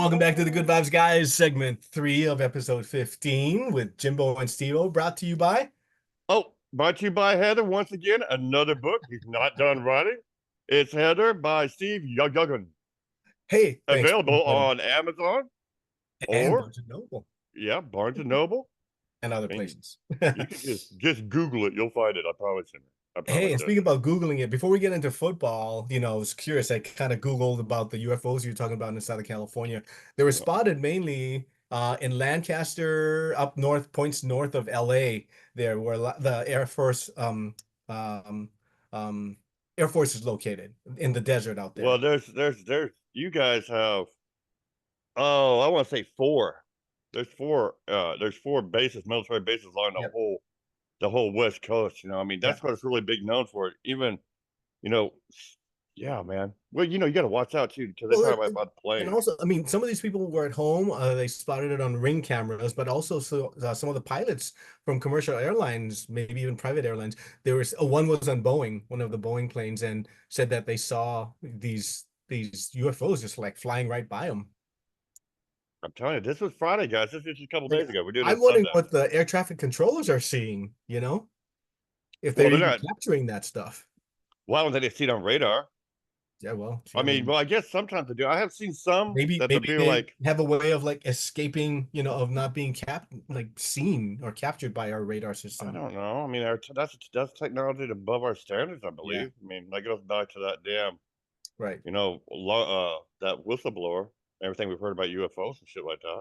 welcome back to the Good Vibes Guys, segment 3 of episode 15 with Jimbo and Stevo, brought to you by. Oh, brought to you by Heather once again. Another book. He's not done writing. It's Heather by Steve Yuggen. Hey, thanks. Available on Amazon And or Barnes and Noble Barnes and Noble. and other And places. you can just Google it. You'll find it. I promise you. I Hey, promise and you. speaking about Googling it, before we get into football, I was curious. I kind of Googled about the UFOs you were talking about in Southern California. They were spotted mainly in Lancaster, up north, points north of LA, there where the um, um, Air Force is located in the desert out Well, there. there's you guys have I want to say four. There's four bases, military bases along Yep. the whole West Coast. I mean, Yeah. that's what it's really big known for. Even, you know, yeah, man. Well, you got to watch out too because they Well, talk about the and planes. also, I mean, some of these people were at home. They spotted it on Ring cameras, but also some of the pilots from commercial airlines, maybe even private airlines, there was one was on Boeing, one of the Boeing planes, and said that they saw these UFOs just like flying right by them. I'm telling you, this was Friday, guys. This was just a couple Like, days ago. We're doing I'm this wondering Sunday. what the air traffic controllers are seeing, if Well, they're they're even not. capturing that stuff. Why don't they see it on radar? Yeah, well, I I mean, mean, well, I guess sometimes they do. I have seen some that they'll maybe be they like, have a way of like escaping, of not being seen or captured by our radar I system. don't know. I mean, that's technology above our standards, I Yeah, believe. I mean, that goes back to that damn, right. that whistleblower, everything we've heard about UFOs and shit like that.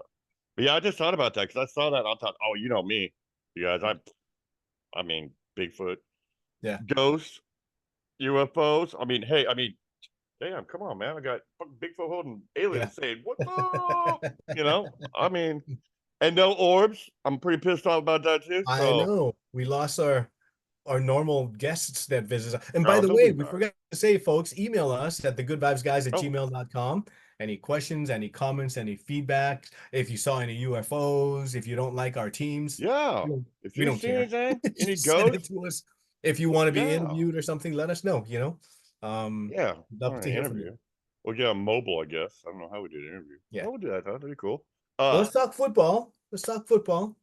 But yeah, I just thought about that because I saw that. I thought, oh, you know me, you guys. I mean, Bigfoot, Yeah. ghosts, UFOs. I mean, hey, I mean, damn, come on, man. I got fucking Bigfoot holding Yeah. aliens saying, "What's up?" I mean, and no orbs. I'm pretty pissed off about that too. I So, know. We lost our normal guests that visit us. And by no, the they'll way, be we back. forgot to say, folks, email us at thegootvibesguys at Oh, gmail.com. Any questions, any comments, any feedback. If you saw any UFOs, if you don't like our teams, yeah. we don't, If we you don't see care. anything, any Just send it ghosts, to us. If you want to be yeah, interviewed or something, let us know, yeah. love Or to an hear from you. interview. We'll get on mobile, I guess. I don't know how we do the interview. Yeah. Oh, we'll do that. That'd be cool. Well, Uh, let's talk football. Let's talk football.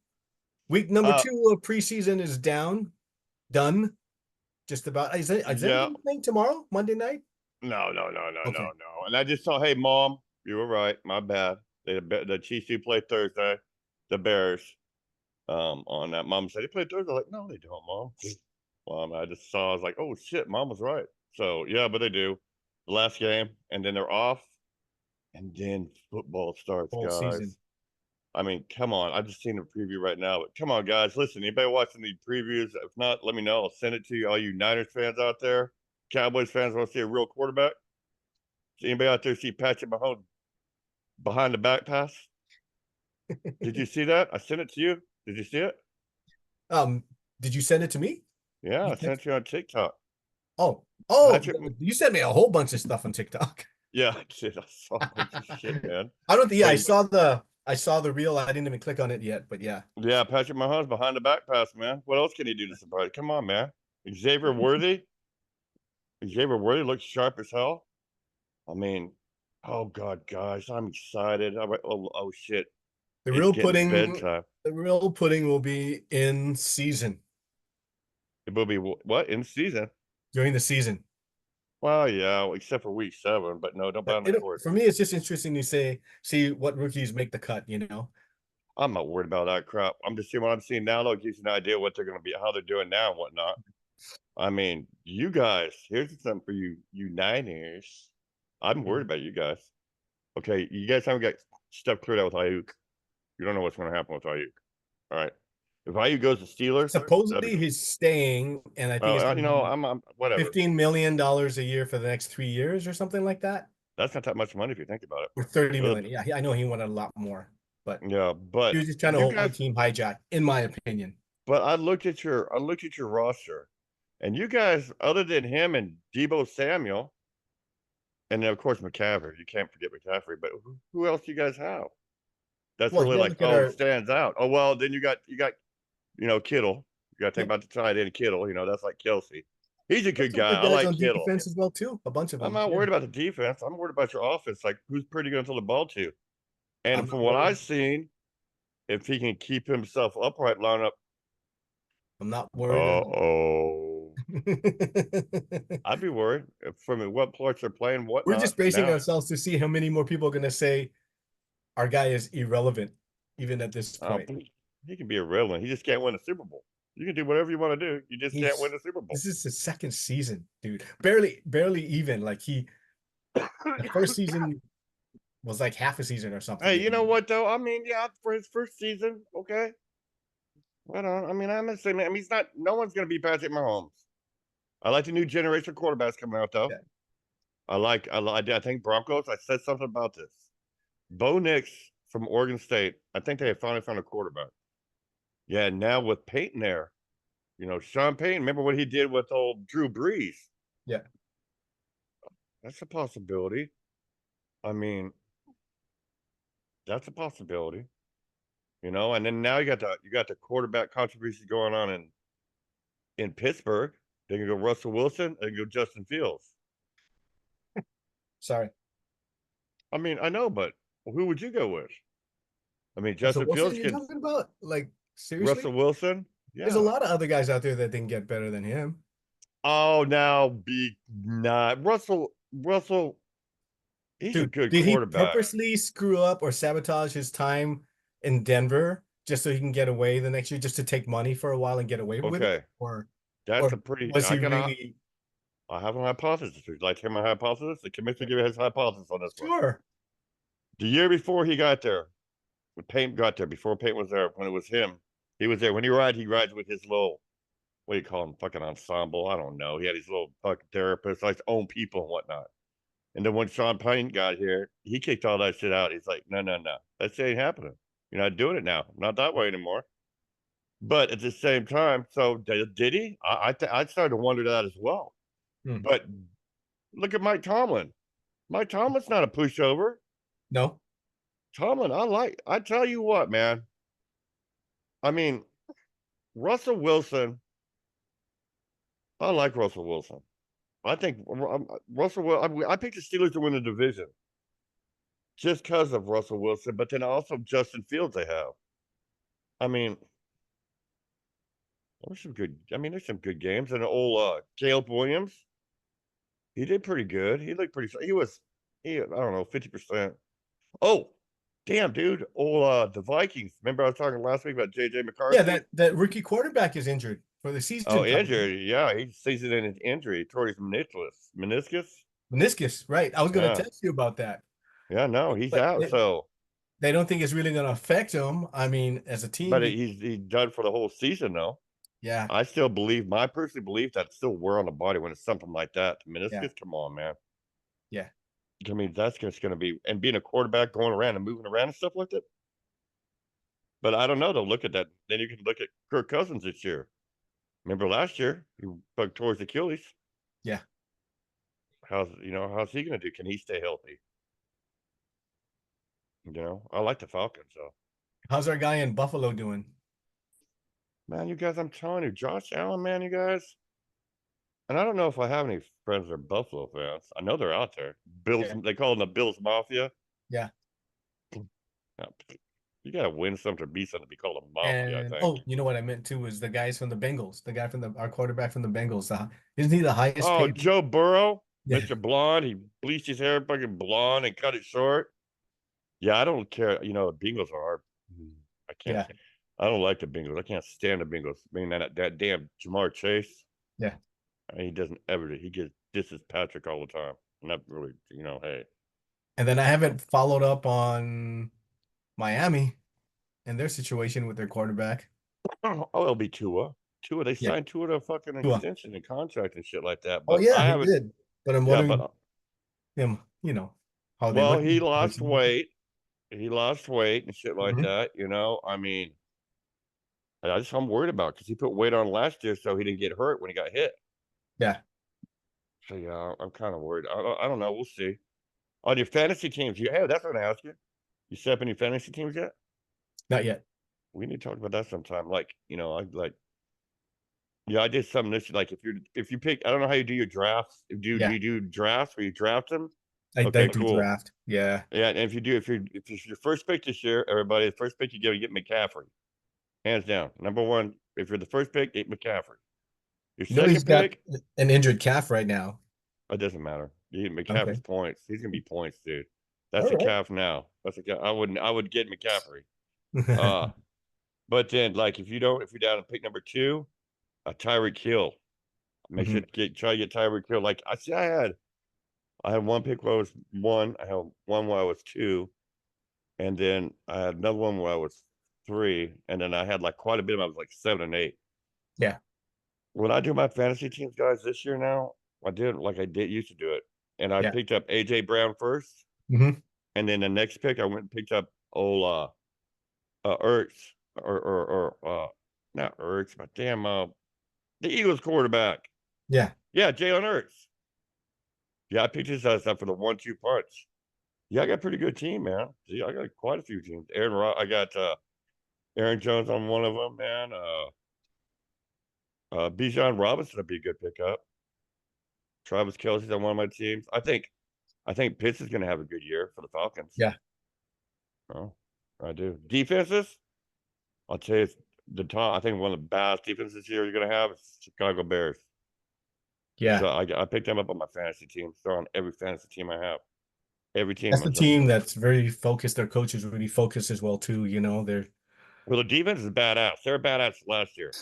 Week number uh, 2 of preseason is done. Just about. Is yeah. anybody playing tomorrow, Monday night? No, no, no, no, no, Okay. no. And I just saw, hey, mom, you were right. My bad. The Chiefs do play Thursday. The Bears. On that. Mom said, they play Thursday. I'm like, no, they don't, Mom. I just saw, I was like, oh shit, Mom was right. So yeah, but they do. The last game, and then they're off, and then football starts, Whole season. guys. I mean, come on. I just seen the preview right now, but come on, guys. Listen, anybody watching the previews? If not, let me know. I'll send it to you, all you Niners fans out there. Cowboys fans want to see a real quarterback. Anybody out there see Patrick Mahomes behind the back pass? Did you see that? I sent it to you. Did you see it? Um, did you send it to me? Yeah, You I text? sent you on TikTok. Oh, Patrick, you sent me a whole bunch of stuff on TikTok. yeah, I did. I saw a bunch of shit, man. I don't. Yeah, But I saw the reel. I didn't even click on it yet, but yeah. yeah, Patrick Mahomes behind the back pass, man. What else can he do to somebody? Come on, man. Xavier Worthy. Xavier Worthy looks sharp as hell. I mean, oh god, guys, I'm excited. Oh shit, The it's real getting pudding, bedtime. the real pudding will be in season It will be what in season? during the season. Well, yeah, except for week 7. But no, don't bet on the For Courts. me, it's just interesting to see what rookies make the cut. I'm not worried about that crap. I'm just seeing what I'm seeing now. Though, gives you an idea what they're going to be, how they're doing now, and whatnot. I mean, you guys. Here's something for you Niners. I'm worried about you guys. Okay, you guys haven't got stuff cleared out with Ayuk. You don't know what's going to happen with Ayuk. All right. If Ayuk goes to Steelers, that'd Supposedly be. he's staying, and I think it's going to be I'm whatever. $15 million a year for the next 3 years or something like that, That's not that much money if you think about it. or 30 Uh, million. Yeah, I know he wanted a lot more, but yeah, he but was just trying to you hold the guys. team hijack, in my opinion. But I look at your roster, and you guys, other than him and Debo Samuel, and then of course McCaffrey, you can't forget McCaffrey. But who else you guys have? That's Well, you really gotta like, look at oh, our stands out. Oh well, then you got Kittle. You got to think yeah, about the tight end Kittle. That's like Kelsey. He's a got good some guy. good I guys like on Kittle. defense as well too. A bunch of I'm them. not Yeah. worried about the defense. I'm worried about your offense. Like, who's pretty going to throw the ball to? I'm And not from what worried. I've seen, if he can keep himself upright, line up. I'm not worried at Oh, all. I'd be worried from what parts they're playing, We're whatnot. just bracing Now, ourselves to see how many more people are going to say our guy is irrelevant, even at this point. he can be irrelevant. He just can't win a Super Bowl. You can do whatever you want to do. You just can't He's win a Super Bowl. This is his second season, dude. Barely even. Like the first season was like half a season or something. Hey, you know what though? I mean, yeah, for his first season, okay. Right on. I mean, I'm not saying. I mean, he's not. No one's gonna be Patrick Mahomes. I like the new generation of quarterbacks coming out though. Yeah. I think Broncos. I said something about this. Bo Nix from Oregon State. I think they have finally found a quarterback. Yeah, now with Peyton there, Sean Payton. Remember what he did with old Drew Brees? Yeah. That's a possibility. I mean, that's a possibility. And then now you got the quarterback controversy going on in Pittsburgh. They can go Russell Wilson. They can go Justin Fields. Sorry. I mean, I know, but who would you go with? I mean, So Justin Wilson, Fields you're can talking about? Like, seriously? Russell Wilson. There's a Yeah. lot of other guys out there that didn't get better than him. Oh, now be not Russell. Russell, he's a Dude, good did he quarterback. purposely screw up or sabotage his time in Denver just so he can get away the next year, just to take money for a while and get away with it? Okay, Or that's a pretty. was he really I have a hypothesis. Would you like to hear my hypothesis? The commissioner gave his hypothesis on this one. sure? The year before he got there, when Payton got there, before Payton was there, when it was him, he was there. When he rides with his little, what do you call him, fucking ensemble? I don't know. He had his little fucking therapists, like his own people and whatnot. And then when Sean Payton got here, he kicked all that shit out. He's like, no, no, no. That shit ain't happening. You're not doing it now. Not that way anymore. But at the same time, so did he? I started to wonder that as well. Hmm. But look at Mike Tomlin. Mike Tomlin's not a pushover. No. Tomlin, I tell you what, man. I mean, Russell Wilson, I like Russell Wilson. I think Russell. I picked the Steelers to win the division just because of Russell Wilson, but then also Justin Fields. They have. I mean, there's some good. I mean, there's some good games. And old Caleb Williams, he did pretty good. He looked pretty. I don't know, 50%. Oh, damn, dude. The Vikings. Remember I was talking last week about JJ Yeah, McCarthy? that rookie quarterback is injured for the Oh, season, probably. injury. Yeah, he's season ending injury toward his meniscus. Meniscus, right? I was going to Yeah, text you about that, yeah. No, he's but out. So, they don't think it's really going to affect him. I mean, as a team, but he's done for the whole season though. yeah, I still believe, my personal belief, that still wear on the body when it's something like that. yeah, Meniscus, come on, man. yeah. I mean, that's just going to be, and being a quarterback going around and moving around and stuff like that. But I don't know. Though, look at that. Then you can look at Kirk Cousins this year. Remember last year, he bugged towards Achilles. Yeah. How's he going to do? Can he stay healthy? I like the Falcons, so How's our guy in Buffalo doing? man, you guys, I'm telling you, Josh Allen, man, you guys. And I don't know if I have any friends that are Buffalo fans. I know they're out there. Bills, Yeah. they call them the Bills Mafia. Yeah. Yeah, you got to win something to be something to be called a mafia, I And think. oh, you know what I meant too is the guys from the Bengals, the guy from our quarterback from the Bengals. Isn't he the highest Oh, paid? Joe Burrow, Yeah. Mr. Blonde, he bleached his hair fucking blonde and cut it short. Yeah, I don't care. The Bengals are. I can't. Yeah. I don't like the Bengals. I can't stand the Bengals. I mean, that damn Jamar Chase. Yeah. I mean, he doesn't ever. He gets disses Patrick all the time. Not really. Hey. And then I haven't followed up on Miami and their situation with their quarterback. Oh, it'll be Tua. Tua. They Yeah. signed Tua to a fucking Tua. extension and contract and shit like that. Oh But yeah, I he haven't. did. But I'm Yeah, wondering but him, how they well, look. he lost weight. He lost weight and shit like Mhm. that. I mean, I'm worried about because he put weight on last year, so he didn't get hurt when he got hit. Yeah. So yeah, I'm kind of worried. I don't know. We'll see. On your fantasy teams, hey, that's what I ask you. You set up any fantasy teams yet? Not yet. We need to talk about that sometime. Like, I like. Yeah, I did something this like if you pick. I don't know how you do your drafts. Do Yeah. you do drafts where you draft them? I Okay, do cool. draft. Yeah. Yeah, and if it's your first pick this year, everybody, the first pick you get McCaffrey, hands down. Number one, if you're the first pick, get McCaffrey. Your You know he's second got pick, an injured calf right now. it doesn't matter. You get Okay. McCaffrey's points. He's gonna be points, dude. That's All a right. calf now. That's a calf. I would get McCaffrey. Uh, but then like if you're down at pick number two, a Tyreek Hill. Make sure Mhm. to try to get Tyreek Hill. Like I see, I had one pick where I was one. I had one where I was two, and then I had another one where I was three, and then I had like quite a bit of them. I was like 7 and 8. Yeah. When I do my fantasy teams, guys, this year now, I did like I did used to do it, and I Yeah. picked up AJ Brown first, Hmm. and then the next pick I went and picked up old Ertz or not Ertz, but damn the Eagles quarterback. Yeah. Yeah, Jalen Ertz. Yeah, I picked his ass up for the 1-2 punch. Yeah, I got a pretty good team, man. See, I got quite a few teams. I got Aaron Jones on one of them, man. Bijan Robinson would be a good pickup. Travis Kelsey's on one of my teams. I think Pitts is going to have a good year for the Falcons. Yeah. Oh, I do. Defenses, I'll tell you, the top. I think one of the best defenses here you're going to have is Chicago Bears. Yeah. So I picked them up on my fantasy team. They're on every fantasy team I have. Every team That's the has a. team that's very focused. Their coaches really focused as well too. They're Well, the defense is badass. They were badass last year.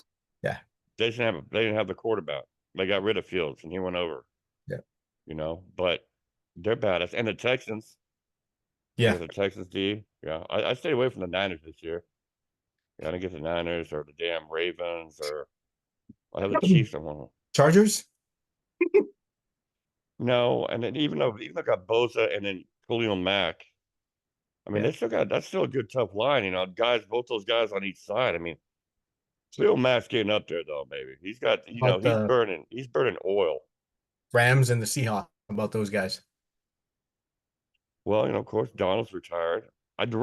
yeah. They didn't have the quarterback. They got rid of Fields and he went over. Yeah. But they're badass. And the Texans, Yeah. the Texans D. Yeah, I stayed away from the Niners this year. Yeah, I didn't get the Niners or the damn Ravens or I have the Chiefs on one. Chargers? No, and then even though I got Bosa and then Khalil Mack, I mean Yeah. that's still a good tough line, guys, both those guys on each side. I mean, Khalil Mack's getting up there though, baby. He's got About the he's burning oil. Rams and the Seahawks. About those guys. Well, of course, Donald's retired. The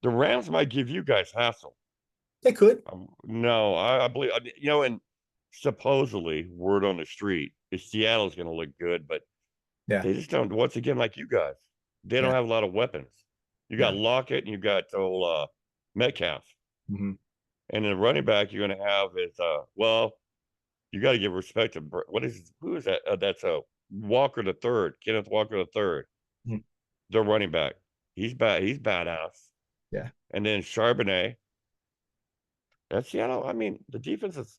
Rams might give you guys hassle. They could. No, I believe, and supposedly, word on the street is Seattle's going to look good, but Yeah. they just don't, once again, like you guys, they don't Yeah. have a lot of weapons. You got Yeah. Lockett and you got old Metcalf. Hmm. And then the running back you're going to have is, well, you got to give respect to, who is that? That's Walker the third, Kenneth Walker the third, their running back. He's badass. Yeah. And then Charbonnet. That's Seattle. I mean, the defense is.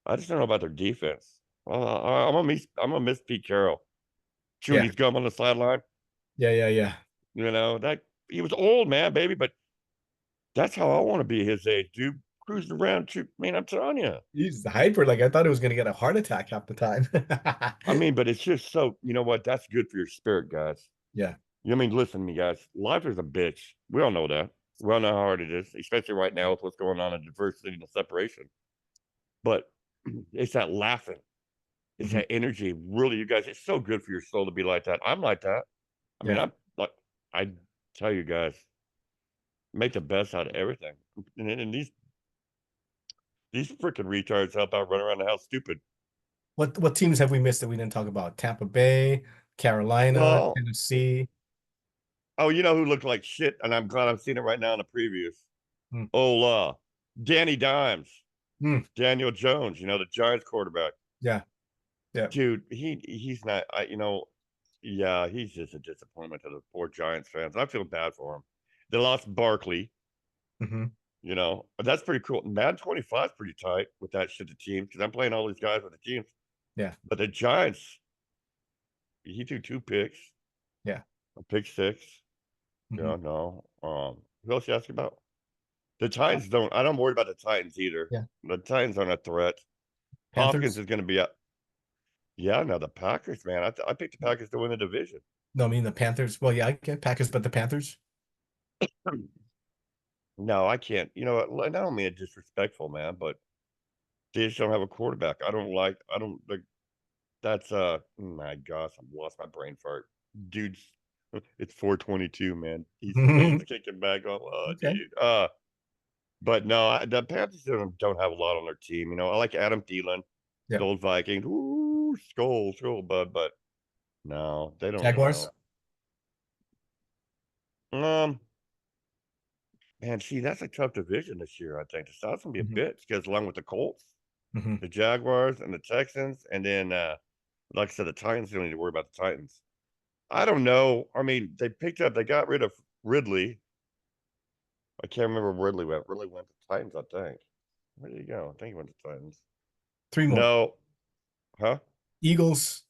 I just don't know about their defense. I'm gonna miss Pete Carroll chewing Yeah. his gum on the sideline. Yeah. Yeah. Yeah. That he was old man, baby, but that's how I want to be his age, dude. Cruising around, man. I'm telling you. He's hyper. Like I thought he was gonna get a heart attack half the time. I mean, but it's just so. You know what? That's good for your spirit, guys. Yeah. Listen to me, guys. Life is a bitch. We all know that. We all know how hard it is, especially right now with what's going on in diversity and separation. But it's that laughing. It's Hmm. that energy. Really, you guys, it's so good for your soul to be like that. I'm like that. I mean, Yeah. I'm like, I tell you guys, make the best out of everything. And these freaking retards help out run around the house stupid. What teams have we missed that we didn't talk about? Tampa Bay, Carolina, Well, Tennessee. oh, you know who looked like shit, and I'm glad I'm seeing it right now in the previews. Hmm. Oh, Danny Dimes, Hmm. Daniel Jones. The Giants quarterback. Yeah. Yeah. Dude, he's not. Yeah, he's just a disappointment to the poor Giants fans. I feel bad for him. They lost Barkley. Hmm. That's pretty cool. Madden 25 is pretty tight with that shit, the teams, because I'm playing all these guys with the teams. Yeah. But the Giants, he threw 2 picks, Yeah. a pick six. Hmm. No. Who else you asking about? The Titans don't. I don't worry about the Titans either. Yeah. The Titans aren't a threat. Hopkins Panthers. is going to be up. Yeah, no, the Packers, man. I picked the Packers to win the division. No, I mean the Panthers. Well, yeah, I get Packers, but the Panthers. No, I can't. I don't mean it disrespectful, man, but they just don't have a quarterback. I don't like that's my gosh, I've lost my brain fart. Dude's it's 422, man. He's kicking back on. Oh, Okay. dude. But no, the Panthers don't have a lot on their team. I like Adam Thielen, the Yeah. old Viking. Ooh, skull, bud. But No, they don't even Jaguars? know. Um, man, see, that's a tough division this year. I think the South's gonna be a Hmm. bitch because along with the Colts, Hmm. the Jaguars, and the Texans, and then like I said, the Titans don't need to worry about the Titans. I don't know. I mean, they got rid of Ridley. I can't remember where Ridley went. Ridley went to Titans, I think. Where did he go? I think he went to Titans. Three more. No, huh? Eagles.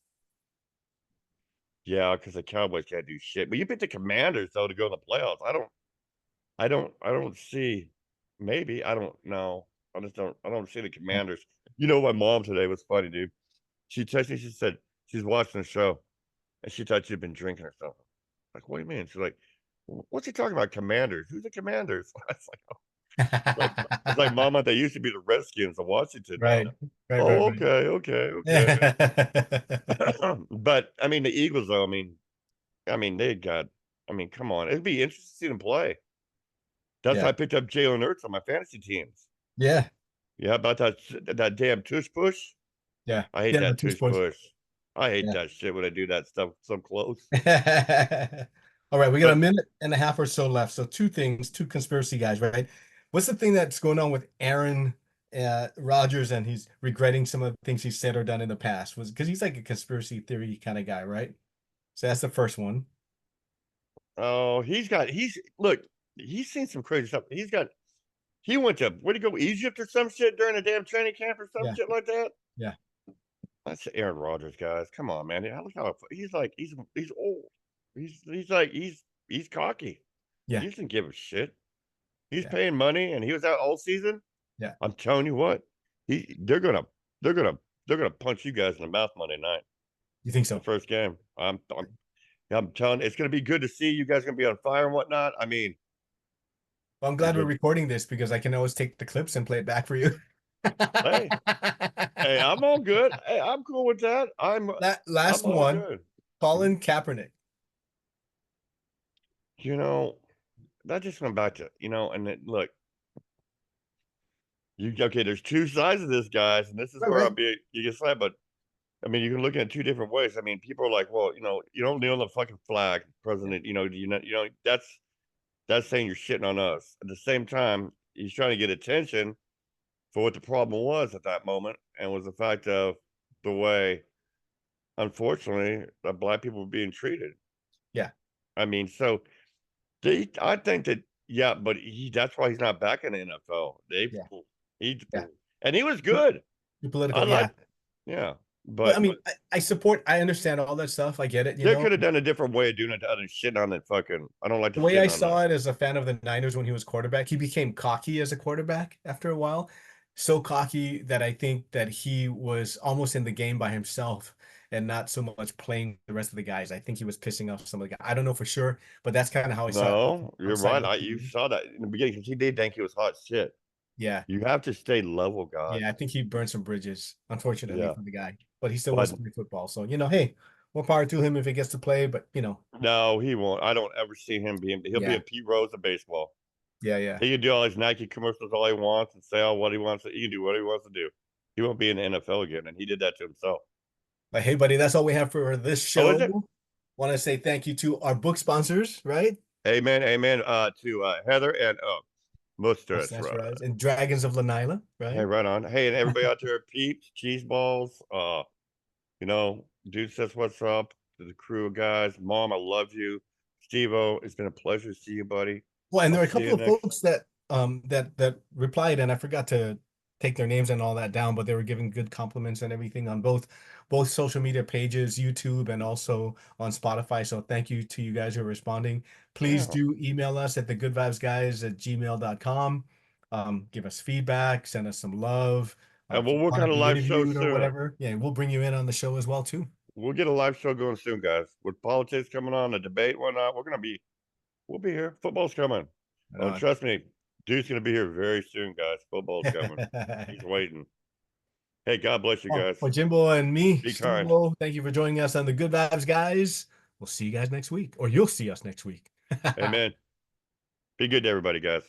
Yeah, because the Cowboys can't do shit. But you picked the Commanders though to go in the playoffs. I don't see. Maybe I don't know. I just don't. I don't see the Yeah. Commanders. You know, my mom today was funny, dude. She texted me. She said she's watching the show, and she thought she'd been drinking or something. Like, what do you mean? She's like, what's he talking about? Commanders? Who's the Commanders? I was like, it's like, Mama, they used to be the Redskins of Washington now. Right. Right. Right. Oh, Right. okay, okay, okay. But I mean, the Eagles, though. I mean, they got. I mean, come on, it'd be interesting to see them play. That's why Yeah. I picked up Jalen Hurts on my fantasy teams. Yeah. Yeah, about that damn tush push. Yeah. I hate Yeah. The that two tush sports. push. I hate Yeah. that shit when I do that stuff so close. All right, we got a But minute and a half or so left. So two things, two conspiracy guys, right? What's the thing that's going on with Aaron Rodgers and he's regretting some of the things he said or done in the past? Was because he's like a conspiracy theory kind of guy, right? So that's the first one. oh, he's look, he's seen some crazy stuff. He went to where'd he go? Egypt or some shit during a damn training camp or some Yeah, shit like that. yeah, That's Aaron Rodgers, guys. Come on, man. Look how he's old. He's cocky. yeah, He doesn't give a shit. He's yeah, paying money, and he was out all season. yeah. I'm telling you what, he they're gonna they're gonna punch you guys in the mouth Monday night, You think the so? first game. I'm telling it's gonna be good to see you guys gonna be on fire and whatnot. I mean, Well, I'm glad we're the recording this because I can always take the clips and play it back for you. hey hey I'm all good. Hey, I'm cool with that. I'm Last all one, good. Mhm. Colin Kaepernick. You know that just went back to and look you okay. There's two sides of this, guys, and this is Right, where right. I'll be. You can say, but I mean, you can look at it two different ways. I mean, people are like, well, you don't kneel on the fucking flag, Yeah, president. That's saying you're shitting on us. At the same time, he's trying to get attention for what the problem was at that moment, and was the fact of the way, unfortunately, that black people were being treated. yeah, I mean, so I think that yeah, but that's why he's not back in the NFL. yeah, He yeah. and he was good. Too I political, yeah. like yeah, But I but mean, I support, I understand all that stuff. I get it, you they know. could have done a different way of doing it other than shitting on that fucking. I don't like The to way I shit on saw it as a fan of the Niners when he was quarterback, he became cocky as a quarterback after a while. So cocky that I think that he was almost in the game by himself and not so much playing the rest of the guys. I think he was pissing off some of the guys. I don't know for sure, but that's kind of how I saw it No, you're outside right. looking You in. saw that in the beginning because he did think he was hot shit. Yeah. You have to stay level, guys. Yeah, I think he burned some bridges, unfortunately Yeah, for the guy. But he still wants but to play football. So, hey, more power to him if he gets to play, but no, he won't. I don't ever see him being. He'll be a yeah. Pete Rose of baseball. Yeah, yeah. He can do all his Nike commercials all he wants and say all what he wants. He can do what he wants to do. He won't be in the NFL again, and he did that to himself. But hey, buddy, that's all we have for this Oh, is it? show. Want to say thank you to our book sponsors, right? Amen, amen. To Heather and Mustache, Mustache right? Rise and Dragons of Lanila, Hey, right? right on. Hey, and everybody out there, peeps, cheese balls. Dude says what's up to the crew of guys. Mom, I love you. Stevo, it's been a pleasure to see you, buddy. Well, and I'll there are a see couple you of next. folks that replied, and I forgot to take their names and all that down, but they were giving good compliments and everything on both social media pages, YouTube, and also on Spotify. So thank you to you guys who are responding. Please Yeah. do email us at thegoodvibesguys@gmail.com. Give us feedback, send us some love. And If we'll you work want on to a be live show interviewed or soon. whatever, yeah, we'll bring you in on the show as well too. We'll get a live show going soon, guys. With politics coming on, the debate, whatnot, we'll be here. Football's coming. Right Oh, on. trust me, dude's gonna be here very soon, guys. Football's coming. He's waiting. Hey, God bless you Oh, guys. for Jimbo and me, Be kind. Stevo, thank you for joining us on the Good Vibes, guys. We'll see you guys next week, or you'll see us next week. Amen. Be good to everybody, guys.